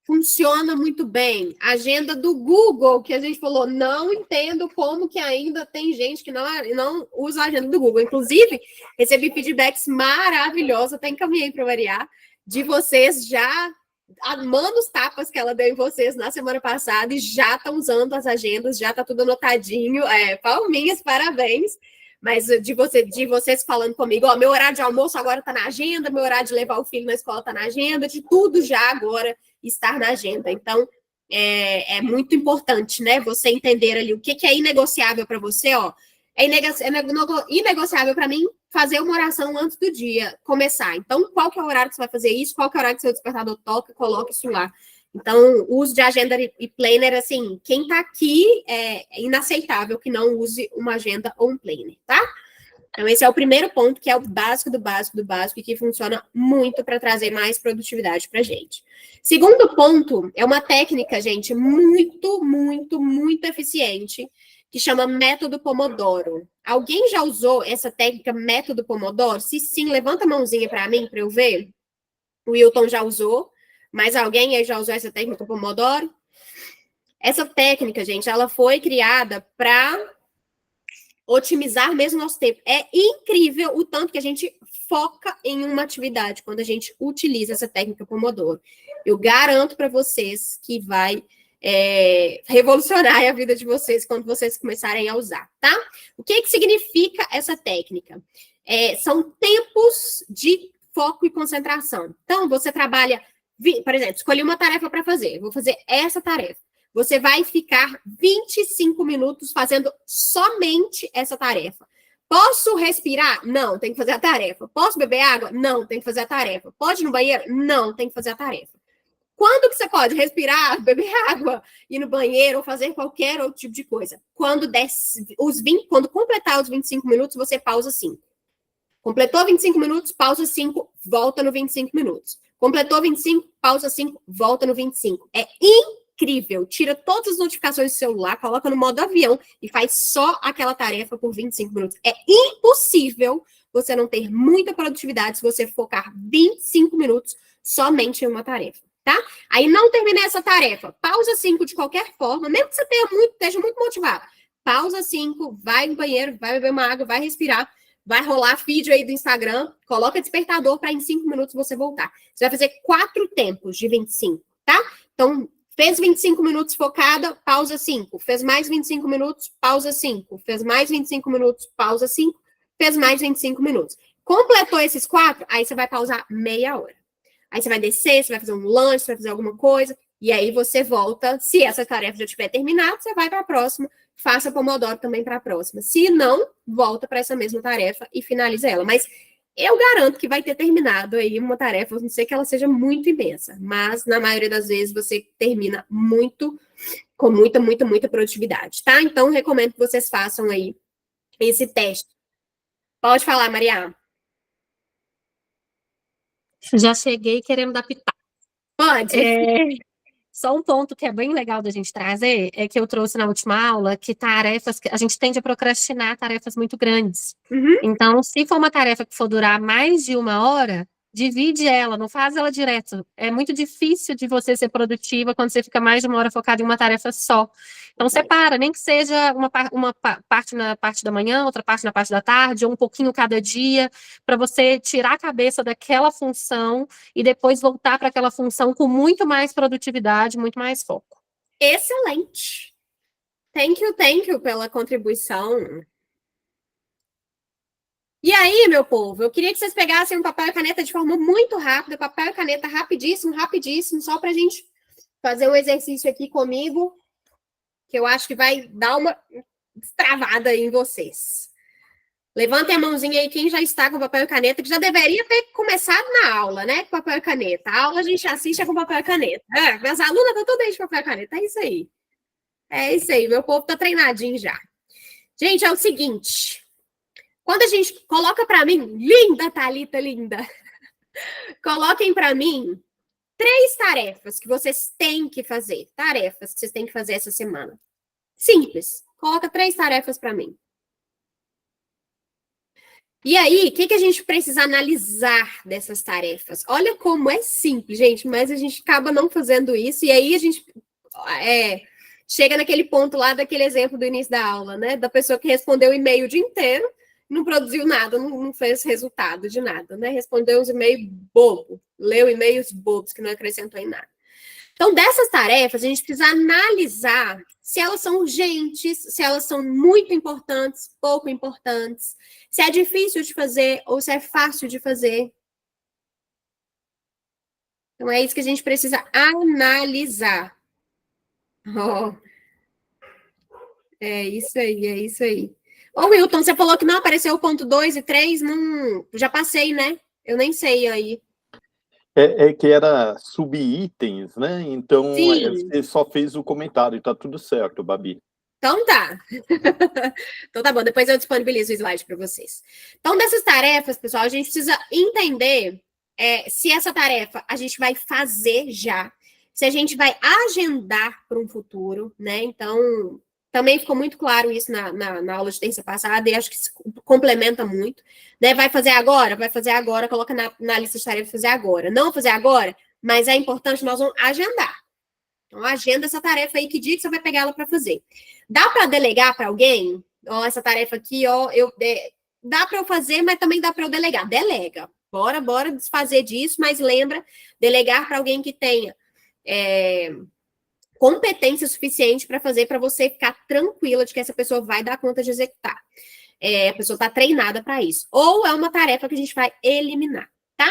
funciona muito bem. Agenda do Google, que a gente falou, não entendo como que ainda tem gente que não usa a agenda do Google. Inclusive, recebi feedbacks maravilhosos, até encaminhei para variar, de vocês já amando os tapas que ela deu em vocês na semana passada e já estão usando as agendas, já está tudo anotadinho. Palminhas, parabéns. Mas de vocês falando comigo, ó, meu horário de almoço agora está na agenda, meu horário de levar o filho na escola está na agenda, de tudo já agora estar na agenda. Então, é muito importante, né? Você entender ali o que é inegociável para você, ó. É inegociável para mim fazer uma oração antes do dia começar. Então, qual que é o horário que você vai fazer isso? Qual que é o horário que seu despertador toca? Coloque isso lá. Então, o uso de agenda e planner, assim, quem está aqui é inaceitável que não use uma agenda ou um planner, tá? Então, esse é o primeiro ponto, que é o básico do básico do básico e que funciona muito para trazer mais produtividade para a gente. Segundo ponto, é uma técnica, gente, muito, muito, muito eficiente, que chama método Pomodoro. Alguém já usou essa técnica método Pomodoro? Se sim, levanta a mãozinha para mim, para eu ver. O Wilton já usou, mas alguém aí já usou essa técnica Pomodoro? Essa técnica, gente, ela foi criada para otimizar mesmo nosso tempo. É incrível o tanto que a gente foca em uma atividade quando a gente utiliza essa técnica Pomodoro. Eu garanto para vocês que vai revolucionar a vida de vocês quando vocês começarem a usar, tá? O que significa essa técnica? São tempos de foco e concentração. Então, você trabalha, por exemplo, escolhi uma tarefa para fazer. Vou fazer essa tarefa. Você vai ficar 25 minutos fazendo somente essa tarefa. Posso respirar? Não, tem que fazer a tarefa. Posso beber água? Não, tem que fazer a tarefa. Pode ir no banheiro? Não, tem que fazer a tarefa. Quando que você pode respirar, beber água, ir no banheiro ou fazer qualquer outro tipo de coisa? Quando completar os 25 minutos, você pausa 5. Completou 25 minutos, pausa 5, volta no 25 minutos. Completou 25, pausa 5, volta no 25. É incrível. Tira todas as notificações do celular, coloca no modo avião e faz só aquela tarefa por 25 minutos. É impossível você não ter muita produtividade se você focar 25 minutos somente em uma tarefa, tá? Aí não terminei essa tarefa, pausa 5 de qualquer forma, mesmo que você esteja muito motivado. Pausa 5, vai no banheiro, vai beber uma água, vai respirar. Vai rolar vídeo aí do Instagram, coloca despertador para em 5 minutos você voltar. Você vai fazer 4 tempos de 25, tá? Então, fez 25 minutos focada, pausa 5. Fez mais 25 minutos, pausa 5. Fez mais 25 minutos, pausa 5. Fez mais 25 minutos. Completou esses 4, aí você vai pausar meia hora. Aí você vai descer, você vai fazer um lanche, você vai fazer alguma coisa, e aí você volta. Se essa tarefa já tiver terminado, você vai para a próxima. Faça Pomodoro também para a próxima. Se não, volta para essa mesma tarefa e finaliza ela. Mas eu garanto que vai ter terminado aí uma tarefa, a não ser que ela seja muito imensa. Mas, na maioria das vezes, você termina com muita produtividade, tá? Então, recomendo que vocês façam aí esse teste. Pode falar, Maria. Já cheguei querendo dar pitaco. Pode. Só um ponto que é bem legal da gente trazer é que eu trouxe na última aula que a gente tende a procrastinar tarefas muito grandes. Uhum. Então, se for uma tarefa que for durar mais de 1 hora, divide ela, não faz ela direto. É muito difícil de você ser produtiva quando você fica mais de 1 hora focado em uma tarefa só. Então, separa, nem que seja uma parte na parte da manhã, outra parte na parte da tarde, ou um pouquinho cada dia, para você tirar a cabeça daquela função e depois voltar para aquela função com muito mais produtividade, muito mais foco. Excelente. Thank you pela contribuição. E aí, meu povo, eu queria que vocês pegassem um papel e caneta de forma muito rápida, papel e caneta rapidíssimo, só para a gente fazer um exercício aqui comigo, que eu acho que vai dar uma destravada em vocês. Levantem a mãozinha aí quem já está com papel e caneta, que já deveria ter começado na aula, né? Com papel e caneta. A aula a gente assiste com papel e caneta. Minhas alunas estão todas aí de papel e caneta. É isso aí. É isso aí. Meu povo está treinadinho já. Gente, é o seguinte. Quando a gente coloca para mim, linda, Thalita, linda. Coloquem para mim 3 tarefas que vocês têm que fazer. Tarefas que vocês têm que fazer essa semana. Simples. Coloca 3 tarefas para mim. E aí, o que a gente precisa analisar dessas tarefas? Olha como é simples, gente, mas a gente acaba não fazendo isso. E aí a gente chega naquele ponto lá daquele exemplo do início da aula, né? Da pessoa que respondeu o e-mail o dia inteiro, não produziu nada, não fez resultado de nada, né? Respondeu uns e-mails bobos, leu e-mails bobos que não acrescentou em nada. Então, dessas tarefas, a gente precisa analisar se elas são urgentes, se elas são muito importantes, pouco importantes, se é difícil de fazer ou se é fácil de fazer. Então, é isso que a gente precisa analisar. É isso aí, é isso aí. Ô, Wilton, você falou que não apareceu o ponto 2 e 3, não... já passei, né? Eu nem sei aí. É que era subitens, né? Então, Sim. você só fez o comentário, tá tudo certo, Babi. Então tá. Então tá bom, depois eu disponibilizo o slide para vocês. Então, dessas tarefas, pessoal, a gente precisa entender se essa tarefa a gente vai fazer já, se a gente vai agendar para um futuro, né? Então, Também ficou muito claro isso na aula de terça passada, e acho que se complementa muito. Né? Vai fazer agora, coloca na lista de tarefas fazer agora. Não fazer agora, mas é importante, nós vamos agendar. Então, agenda essa tarefa aí, que dia que você vai pegar ela para fazer. Dá para delegar para alguém? Ó, essa tarefa aqui, ó, dá para eu fazer, mas também dá para eu delegar. Delega. Bora desfazer disso, mas lembra, delegar para alguém que tenha competência suficiente para fazer, para você ficar tranquila de que essa pessoa vai dar conta de executar. A pessoa está treinada para isso. Ou é uma tarefa que a gente vai eliminar, tá?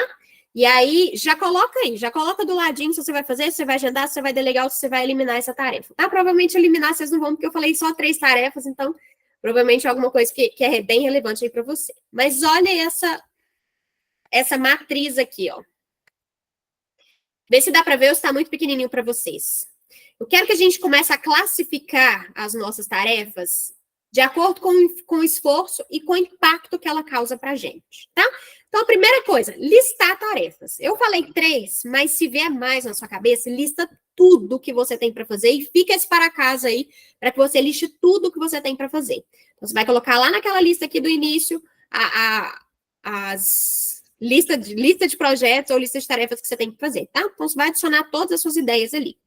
E aí, já coloca do ladinho se você vai fazer, se você vai agendar, se você vai delegar ou se você vai eliminar essa tarefa, tá? Provavelmente eliminar vocês não vão, porque eu falei só 3 tarefas, então provavelmente é alguma coisa que é bem relevante aí para você. Mas olha essa matriz aqui, ó. Vê se dá para ver ou se está muito pequenininho para vocês. Eu quero que a gente comece a classificar as nossas tarefas de acordo com o esforço e com o impacto que ela causa para a gente, tá? Então, a primeira coisa, listar tarefas. Eu falei 3, mas se vier mais na sua cabeça, lista tudo que você tem para fazer e fica esse para casa aí, para que você liste tudo que você tem para fazer. Então, você vai colocar lá naquela lista aqui do início as lista de projetos ou lista de tarefas que você tem que fazer, tá? Então, você vai adicionar todas as suas ideias ali.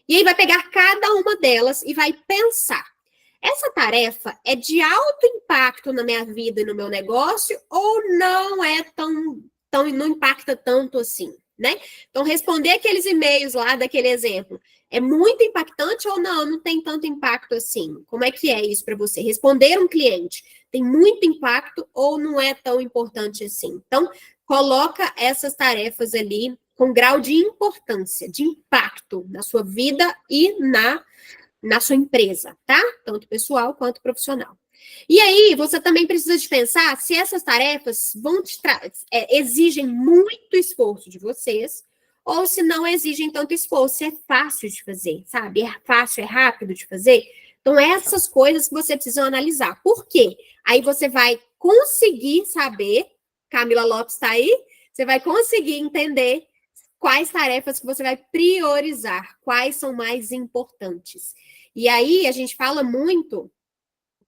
E aí vai pegar cada uma delas e vai pensar. Essa tarefa é de alto impacto na minha vida e no meu negócio ou não é não impacta tanto assim, né? Então, responder aqueles e-mails lá daquele exemplo, é muito impactante ou não tem tanto impacto assim? Como é que é isso para você? Responder um cliente tem muito impacto ou não é tão importante assim? Então, coloca essas tarefas ali com grau de importância, de impacto na sua vida e na sua empresa, tá? Tanto pessoal quanto profissional. E aí, você também precisa de pensar se essas tarefas exigem muito esforço de vocês ou se não exigem tanto esforço, se é fácil de fazer, sabe? É fácil, é rápido de fazer. Então, essas coisas que você precisa analisar. Por quê? Aí você vai conseguir saber, Camila Lopes está aí, você vai conseguir entender quais tarefas que você vai priorizar, quais são mais importantes. E aí, a gente fala muito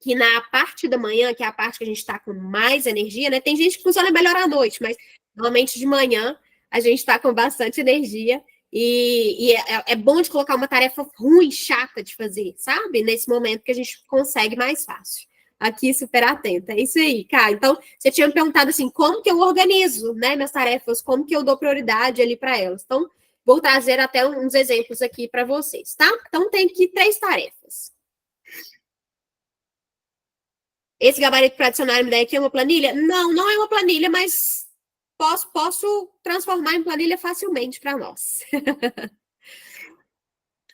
que na parte da manhã, que é a parte que a gente está com mais energia, né? Tem gente que funciona melhor à noite, mas normalmente de manhã a gente está com bastante energia e é bom de colocar uma tarefa ruim, chata de fazer, sabe? Nesse momento que a gente consegue mais fácil. Aqui, super atenta. É isso aí, cara. Então, você tinha me perguntado assim, como que eu organizo, né, minhas tarefas, como que eu dou prioridade ali para elas. Então, vou trazer até uns exemplos aqui para vocês, tá? Então, tem aqui 3 tarefas. Esse gabarito para adicionar uma ideia aqui é uma planilha? Não, não é uma planilha, mas posso transformar em planilha facilmente para nós.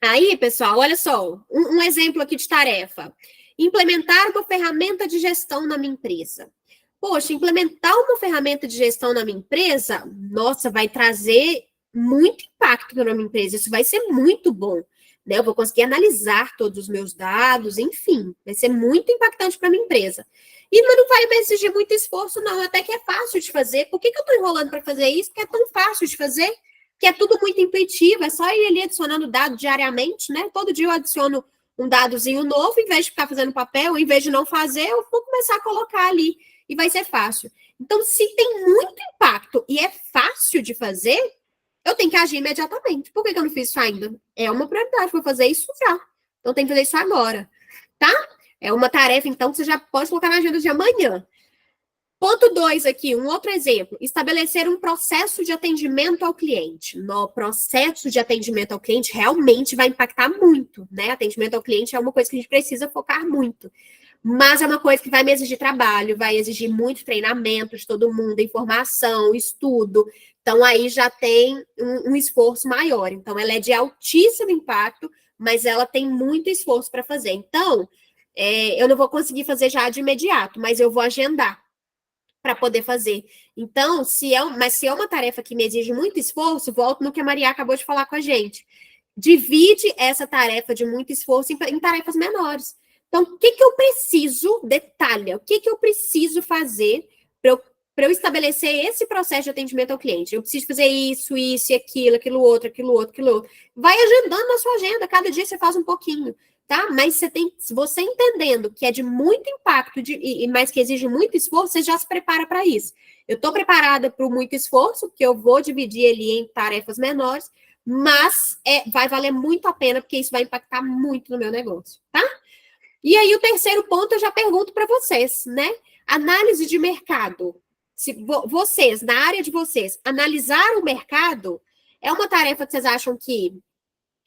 Aí, pessoal, olha só, um exemplo aqui de tarefa. Implementar uma ferramenta de gestão na minha empresa. Poxa, implementar uma ferramenta de gestão na minha empresa, nossa, vai trazer muito impacto para a minha empresa. Isso vai ser muito bom, né? Eu vou conseguir analisar todos os meus dados, enfim, vai ser muito impactante para a minha empresa. E não vai me exigir muito esforço, não, até que é fácil de fazer. Por que eu estou enrolando para fazer isso? Porque é tão fácil de fazer, que é tudo muito intuitivo, é só ir ali adicionando dado diariamente, né? Todo dia eu adiciono um dadozinho novo, em vez de ficar fazendo papel, em vez de não fazer, eu vou começar a colocar ali e vai ser fácil. Então, se tem muito impacto e é fácil de fazer, eu tenho que agir imediatamente. Por que eu não fiz isso ainda? É uma prioridade, vou fazer isso já. Então, tem que fazer isso agora, tá? É uma tarefa, então, que você já pode colocar na agenda de amanhã. Ponto 2 aqui, um outro exemplo. Estabelecer um processo de atendimento ao cliente. No processo de atendimento ao cliente realmente vai impactar muito, né? Atendimento ao cliente é uma coisa que a gente precisa focar muito. Mas é uma coisa que vai me exigir trabalho, vai exigir muito treinamento de todo mundo, informação, estudo. Então, aí já tem um esforço maior. Então, ela é de altíssimo impacto, mas ela tem muito esforço para fazer. Então, eu não vou conseguir fazer já de imediato, mas eu vou agendar para poder fazer. Então, se é uma tarefa que me exige muito esforço, volto no que a Maria acabou de falar com a gente. Divide essa tarefa de muito esforço em tarefas menores. Então, o que eu preciso, detalha, o que eu preciso fazer para eu estabelecer esse processo de atendimento ao cliente? Eu preciso fazer isso e aquilo, aquilo outro. Vai agendando na sua agenda, cada dia você faz um pouquinho. tá? Mas se você entendendo que é de muito impacto, mas que exige muito esforço, você já se prepara para isso. Eu estou preparada para o muito esforço, porque eu vou dividir ele em tarefas menores, mas vai valer muito a pena, porque isso vai impactar muito no meu negócio, tá? E aí, o terceiro ponto, eu já pergunto para vocês, né? Análise de mercado. Se vocês, na área de vocês, analisar o mercado é uma tarefa que vocês acham que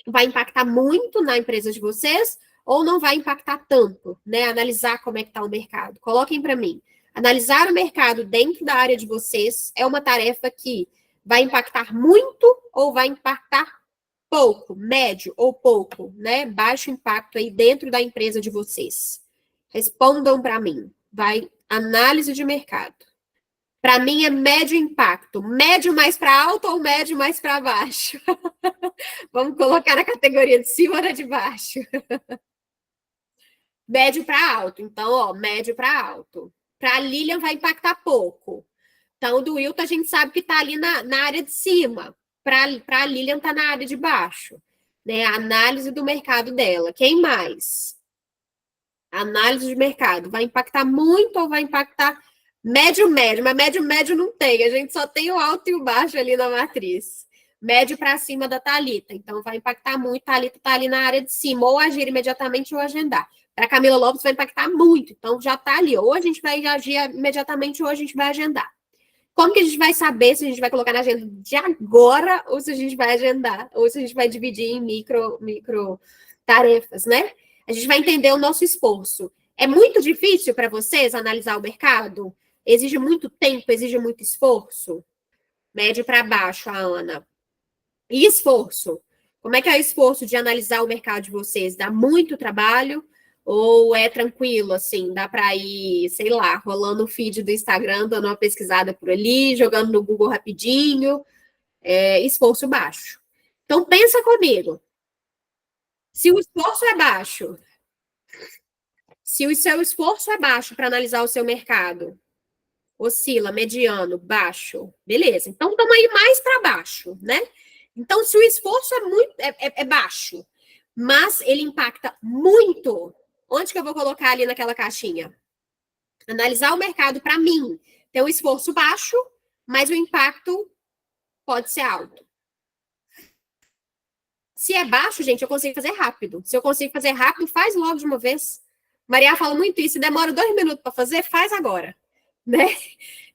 vai impactar muito na empresa de vocês ou não vai impactar tanto, né? Analisar como é que está o mercado. Coloquem para mim. Analisar o mercado dentro da área de vocês é uma tarefa que vai impactar muito ou vai impactar pouco, médio ou pouco, né? Baixo impacto aí dentro da empresa de vocês. Respondam para mim. Vai análise de mercado. Para mim é médio impacto. Médio mais para alto ou médio mais para baixo? Vamos colocar na categoria de cima ou na de baixo? Médio para alto. Então, ó, médio para alto. Para a Lilian vai impactar pouco. Então, do Wilton a gente sabe que está ali na área de cima. Para a Lilian está na área de baixo. Né? A análise do mercado dela. Quem mais? Análise de mercado. Vai impactar muito ou vai impactar médio, médio? Mas médio, médio não tem. A gente só tem o alto e o baixo ali na matriz. Médio para cima da Thalita. Então, vai impactar muito. Thalita está ali na área de cima. Ou agir imediatamente ou agendar. Para Camila Lopes vai impactar muito. Então, já está ali. Ou a gente vai agir imediatamente ou a gente vai agendar. Como que a gente vai saber se a gente vai colocar na agenda de agora ou se a gente vai agendar? Ou se a gente vai dividir em micro tarefas, né? A gente vai entender o nosso esforço. É muito difícil para vocês analisar o mercado? Exige muito tempo, exige muito esforço? Médio para baixo, a Ana. E esforço? Como é que é o esforço de analisar o mercado de vocês? Dá muito trabalho? Ou é tranquilo, assim, dá para ir, sei lá, rolando o feed do Instagram, dando uma pesquisada por ali, jogando no Google rapidinho, esforço baixo. Então, pensa comigo. Se o esforço é baixo, se o seu esforço é baixo para analisar o seu mercado, oscila, mediano, baixo, beleza. Então, estamos aí mais para baixo, né? Então, se o esforço é baixo, mas ele impacta muito, onde que eu vou colocar ali naquela caixinha? Analisar o mercado, para mim, tem um esforço baixo, mas o impacto pode ser alto. Se é baixo, gente, eu consigo fazer rápido. Se eu consigo fazer rápido, faz logo de uma vez. Maria fala muito isso. Se demora 2 minutos para fazer, faz agora. Né?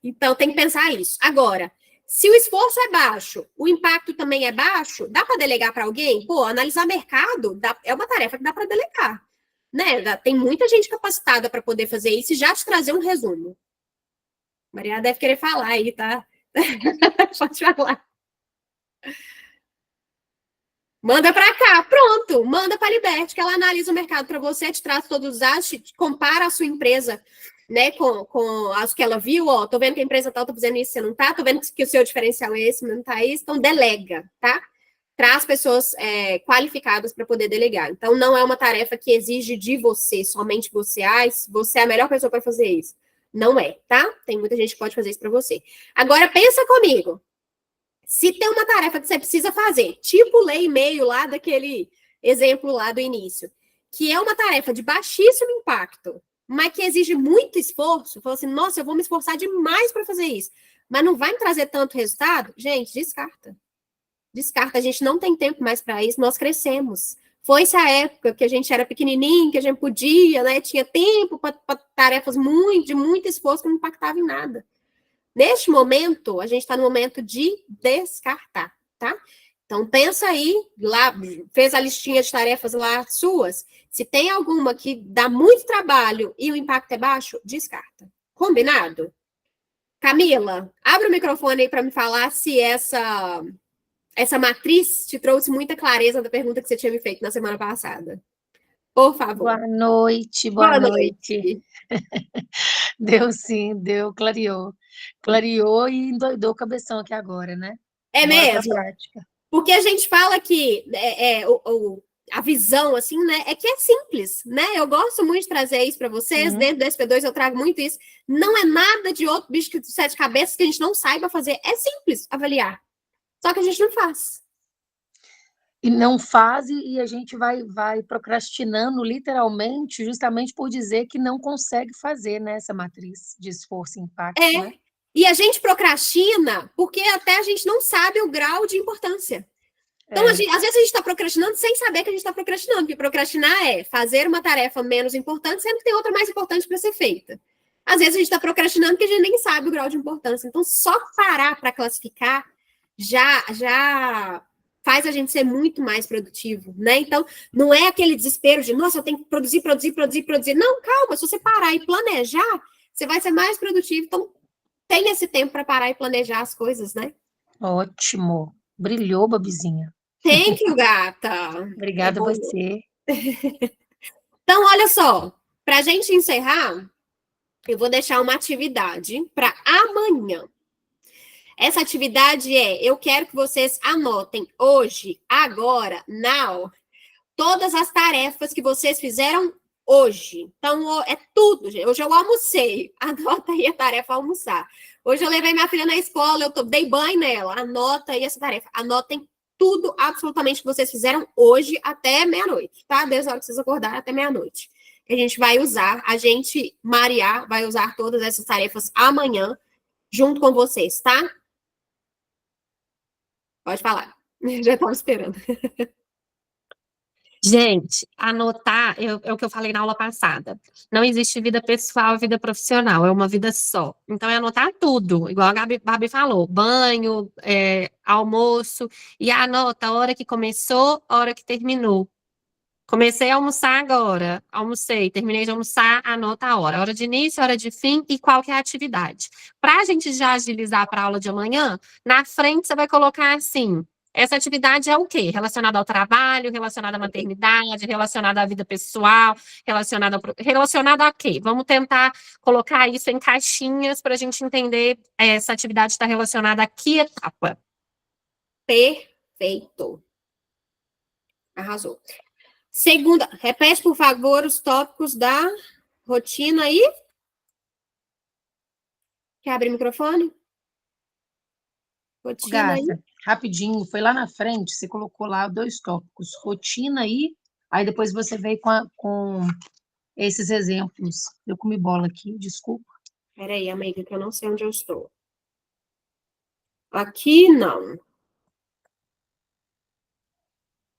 Então, tem que pensar isso. Agora, se o esforço é baixo, o impacto também é baixo, dá para delegar para alguém? Pô, analisar mercado é uma tarefa que dá para delegar. Né? Tem muita gente capacitada para poder fazer isso e já te trazer um resumo. Maria deve querer falar aí, tá? Pode falar. Manda para cá, pronto. Manda para a Liberty, que ela analisa o mercado para você, te traz todos os dados, te compara a sua empresa, né, com as que ela viu. Ó, tô vendo que a empresa tal tá fazendo isso, você não tá. Tô vendo que o seu diferencial é esse, mas não tá isso. Então, delega, tá? Traz pessoas qualificadas para poder delegar. Então, não é uma tarefa que exige de você, somente você. Você é a melhor pessoa para fazer isso. Não é, tá? Tem muita gente que pode fazer isso para você. Agora, pensa comigo. Se tem uma tarefa que você precisa fazer, tipo ler e-mail lá daquele exemplo lá do início, que é uma tarefa de baixíssimo impacto, mas que exige muito esforço, fala assim, nossa, eu vou me esforçar demais para fazer isso, mas não vai me trazer tanto resultado, gente, descarta. Descarta, a gente não tem tempo mais para isso, nós crescemos. Foi-se a época que a gente era pequenininho, que a gente podia, né, tinha tempo para tarefas de muito esforço que não impactava em nada. Neste momento, a gente está no momento de descartar, tá? Então, pensa aí, lá, fez a listinha de tarefas lá suas, se tem alguma que dá muito trabalho e o impacto é baixo, descarta. Combinado? Camila, abre o microfone aí para me falar se essa matriz te trouxe muita clareza da pergunta que você tinha me feito na semana passada. Por favor. Boa noite, boa noite. Deu sim, deu, clareou. Clareou e endoidou o cabeção aqui agora, né? É Bora mesmo? pra prática. Porque a gente fala que a visão, assim, né, é que é simples, né? Eu gosto muito de trazer isso para vocês, dentro do SP2 eu trago muito isso. Não é nada de outro bicho de 7 cabeças que a gente não saiba fazer. É simples avaliar. Só que a gente não faz. E não faz, e a gente vai procrastinando literalmente, justamente por dizer que não consegue fazer, né, essa matriz de esforço e impacto, né? E a gente procrastina porque até a gente não sabe o grau de importância. Então, às vezes a gente está procrastinando sem saber que a gente está procrastinando, porque procrastinar é fazer uma tarefa menos importante, sendo que tem outra mais importante para ser feita. Às vezes a gente está procrastinando porque a gente nem sabe o grau de importância. Então, só parar para classificar já faz a gente ser muito mais produtivo, né? Então, não é aquele desespero de, nossa, eu tenho que produzir. Não, calma, se você parar e planejar, você vai ser mais produtivo. Então, tem esse tempo para parar e planejar as coisas, né? Ótimo. Brilhou, Babizinha. Thank you, gata. Obrigada a você. Então, olha só, para a gente encerrar, eu vou deixar uma atividade para amanhã. Essa atividade eu quero que vocês anotem hoje, agora, now, todas as tarefas que vocês fizeram hoje. Então, é tudo, gente. Hoje eu almocei. Anota aí a tarefa almoçar. Hoje eu levei minha filha na escola, dei banho nela. Anota aí essa tarefa. Anotem tudo, absolutamente, que vocês fizeram hoje até meia-noite, tá? Desde a hora que vocês acordarem até meia-noite. A gente vai usar, Maria, vai usar todas essas tarefas amanhã, junto com vocês, tá? Pode falar. Já estava esperando. Gente, anotar é o que eu falei na aula passada. Não existe vida pessoal e vida profissional, é uma vida só. Então, é anotar tudo, igual a Gabi falou: banho, almoço, e anota a hora que começou, a hora que terminou. Comecei a almoçar agora, almocei, terminei de almoçar, anota a hora de início, hora de fim e qual que é a atividade. Para a gente já agilizar para a aula de amanhã, na frente você vai colocar assim: essa atividade é o quê? Relacionada ao trabalho, relacionada à maternidade, relacionada à vida pessoal, relacionada a quê? Vamos tentar colocar isso em caixinhas para a gente entender essa atividade está relacionada a que etapa. Perfeito. Arrasou. Segunda, repete, por favor, os tópicos da rotina aí. Quer abrir o microfone? Rotina aí. Rapidinho, foi lá na frente, você colocou lá 2 tópicos, rotina aí depois você veio com esses exemplos. Eu comi bola aqui, desculpa. Peraí, amiga, que eu não sei onde eu estou. Aqui, não.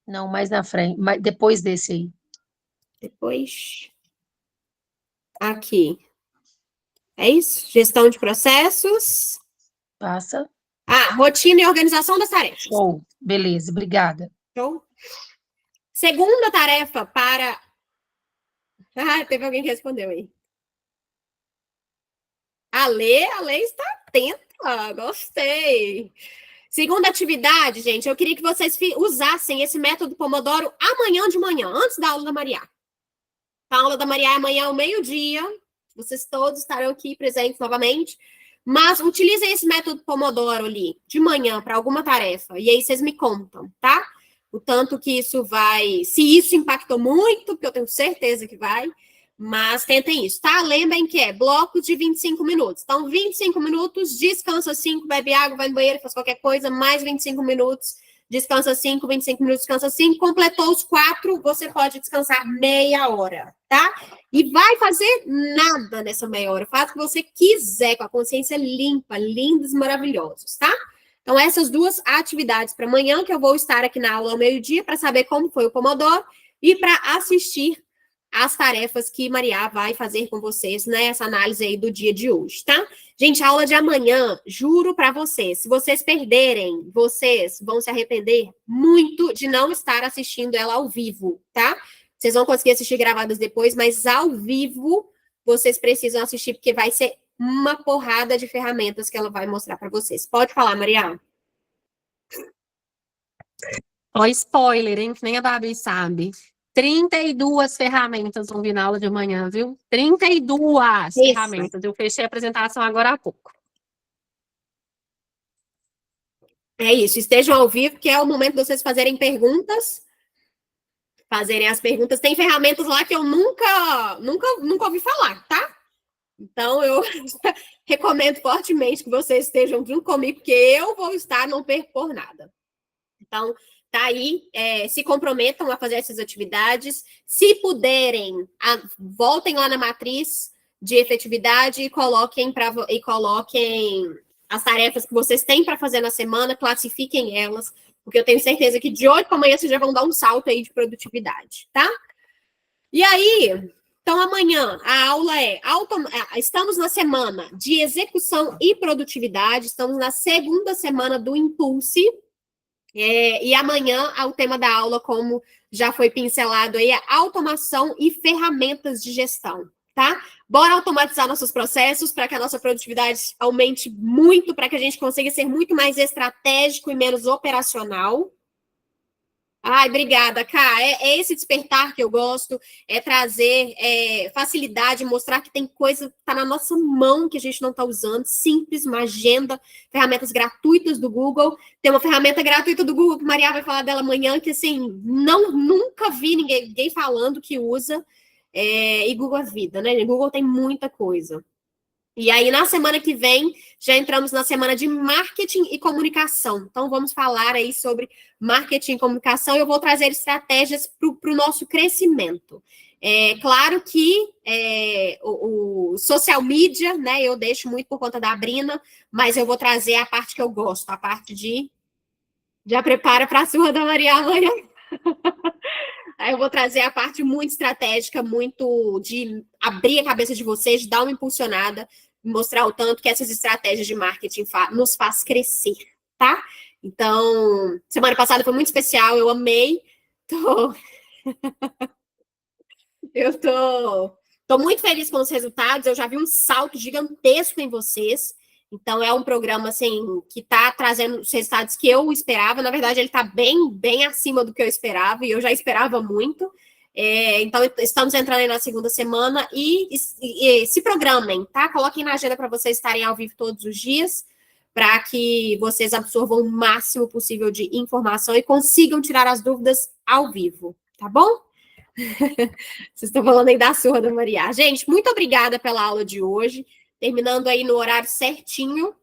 Não, mais na frente, depois desse aí. Depois. Aqui. É isso? Gestão de processos. Passa. Rotina e organização das tarefas. Show. Beleza, obrigada. Show. Segunda tarefa para... teve alguém que respondeu aí. A Lê está atenta. Gostei. Segunda atividade, gente, eu queria que vocês usassem esse método Pomodoro amanhã de manhã, antes da aula da Maria. A aula da Maria é amanhã ao meio-dia. Vocês todos estarão aqui presentes novamente. Mas utilizem esse método Pomodoro ali, de manhã, para alguma tarefa. E aí vocês me contam, tá? O tanto que isso vai... Se isso impactou muito, porque eu tenho certeza que vai. Mas tentem isso, tá? Lembrem que é blocos de 25 minutos. Então, 25 minutos, descansa 5, bebe água, vai no banheiro, faz qualquer coisa, mais 25 minutos, descansa 5, 25 minutos, descansa 5. Completou os 4, você pode descansar meia hora, tá? E vai fazer nada nessa meia hora. Faz o que você quiser, com a consciência limpa, lindos, maravilhosos, tá? Então, essas 2 atividades para amanhã, que eu vou estar aqui na aula ao meio-dia para saber como foi o Pomodoro e para assistir as tarefas que Maria vai fazer com vocês nessa análise aí do dia de hoje, tá? Gente, a aula de amanhã, juro para vocês, se vocês perderem, vocês vão se arrepender muito de não estar assistindo ela ao vivo, tá? Vocês vão conseguir assistir gravadas depois, mas ao vivo vocês precisam assistir, porque vai ser uma porrada de ferramentas que ela vai mostrar para vocês. Pode falar, Maria. Ó, spoiler, hein? Que nem a Babi sabe. 32 ferramentas vão vir na aula de amanhã, viu? 32 ferramentas. Eu fechei a apresentação agora há pouco. É isso. Estejam ao vivo, que é o momento de vocês fazerem perguntas. Fazerem as perguntas. Tem ferramentas lá que eu nunca ouvi falar, tá? Então, eu recomendo fortemente que vocês estejam junto comigo, porque eu vou estar, não perco por nada. Então, tá aí, se comprometam a fazer essas atividades. Se puderem, voltem lá na matriz de efetividade e coloquem as tarefas que vocês têm para fazer na semana, classifiquem elas, porque eu tenho certeza que de hoje para amanhã vocês já vão dar um salto aí de produtividade, tá? E aí, então amanhã a aula estamos na semana de execução e produtividade, estamos na segunda semana do Impulse, e amanhã o tema da aula, como já foi pincelado aí, é automação e ferramentas de gestão, tá? Bora automatizar nossos processos para que a nossa produtividade aumente muito, para que a gente consiga ser muito mais estratégico e menos operacional. Ai, obrigada, Ká. É esse despertar que eu gosto, é trazer facilidade, mostrar que tem coisa que está na nossa mão que a gente não está usando, simples, uma agenda, ferramentas gratuitas do Google. Tem uma ferramenta gratuita do Google que Maria vai falar dela amanhã, que assim, nunca vi ninguém falando que usa, e Google é vida, né? Google tem muita coisa. E aí, na semana que vem, já entramos na semana de marketing e comunicação. Então, vamos falar aí sobre marketing e comunicação e eu vou trazer estratégias para o nosso crescimento. Claro que o social media, né, eu deixo muito por conta da Brina, mas eu vou trazer a parte que eu gosto, a parte de já prepara para a surra da Maria amanhã. Aí eu vou trazer a parte muito estratégica, muito de abrir a cabeça de vocês, de dar uma impulsionada, mostrar o tanto que essas estratégias de marketing nos faz crescer, tá? Então, semana passada foi muito especial, eu amei. Eu tô muito feliz com os resultados, eu já vi um salto gigantesco em vocês. Então, é um programa, assim, que está trazendo os resultados que eu esperava. Na verdade, ele está bem, bem acima do que eu esperava, e eu já esperava muito. Então, estamos entrando aí na segunda semana e se programem, tá? Coloquem na agenda para vocês estarem ao vivo todos os dias, para que vocês absorvam o máximo possível de informação e consigam tirar as dúvidas ao vivo, tá bom? Vocês estão falando aí da surra da Maria. Gente, muito obrigada pela aula de hoje. Terminando aí no horário certinho,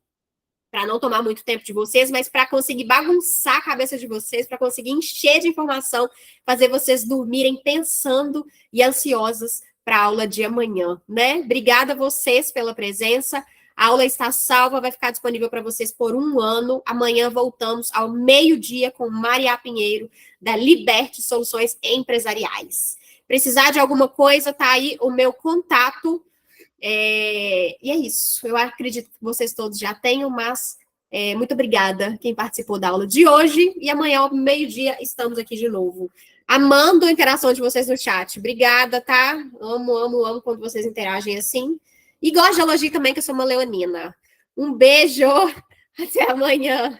para não tomar muito tempo de vocês, mas para conseguir bagunçar a cabeça de vocês, para conseguir encher de informação, fazer vocês dormirem pensando e ansiosas para a aula de amanhã, né? Obrigada a vocês pela presença. A aula está salva, vai ficar disponível para vocês por 1 ano. Amanhã voltamos ao meio-dia com Maria Pinheiro, da Liberte Soluções Empresariais. Precisar de alguma coisa, tá aí o meu contato. E é isso. Eu acredito que vocês todos já tenham, mas muito obrigada quem participou da aula de hoje. E amanhã, ao meio-dia, estamos aqui de novo. Amando a interação de vocês no chat. Obrigada, tá? Amo, amo, amo quando vocês interagem assim. E gosto de elogio também, que eu sou uma leonina. Um beijo. Até amanhã.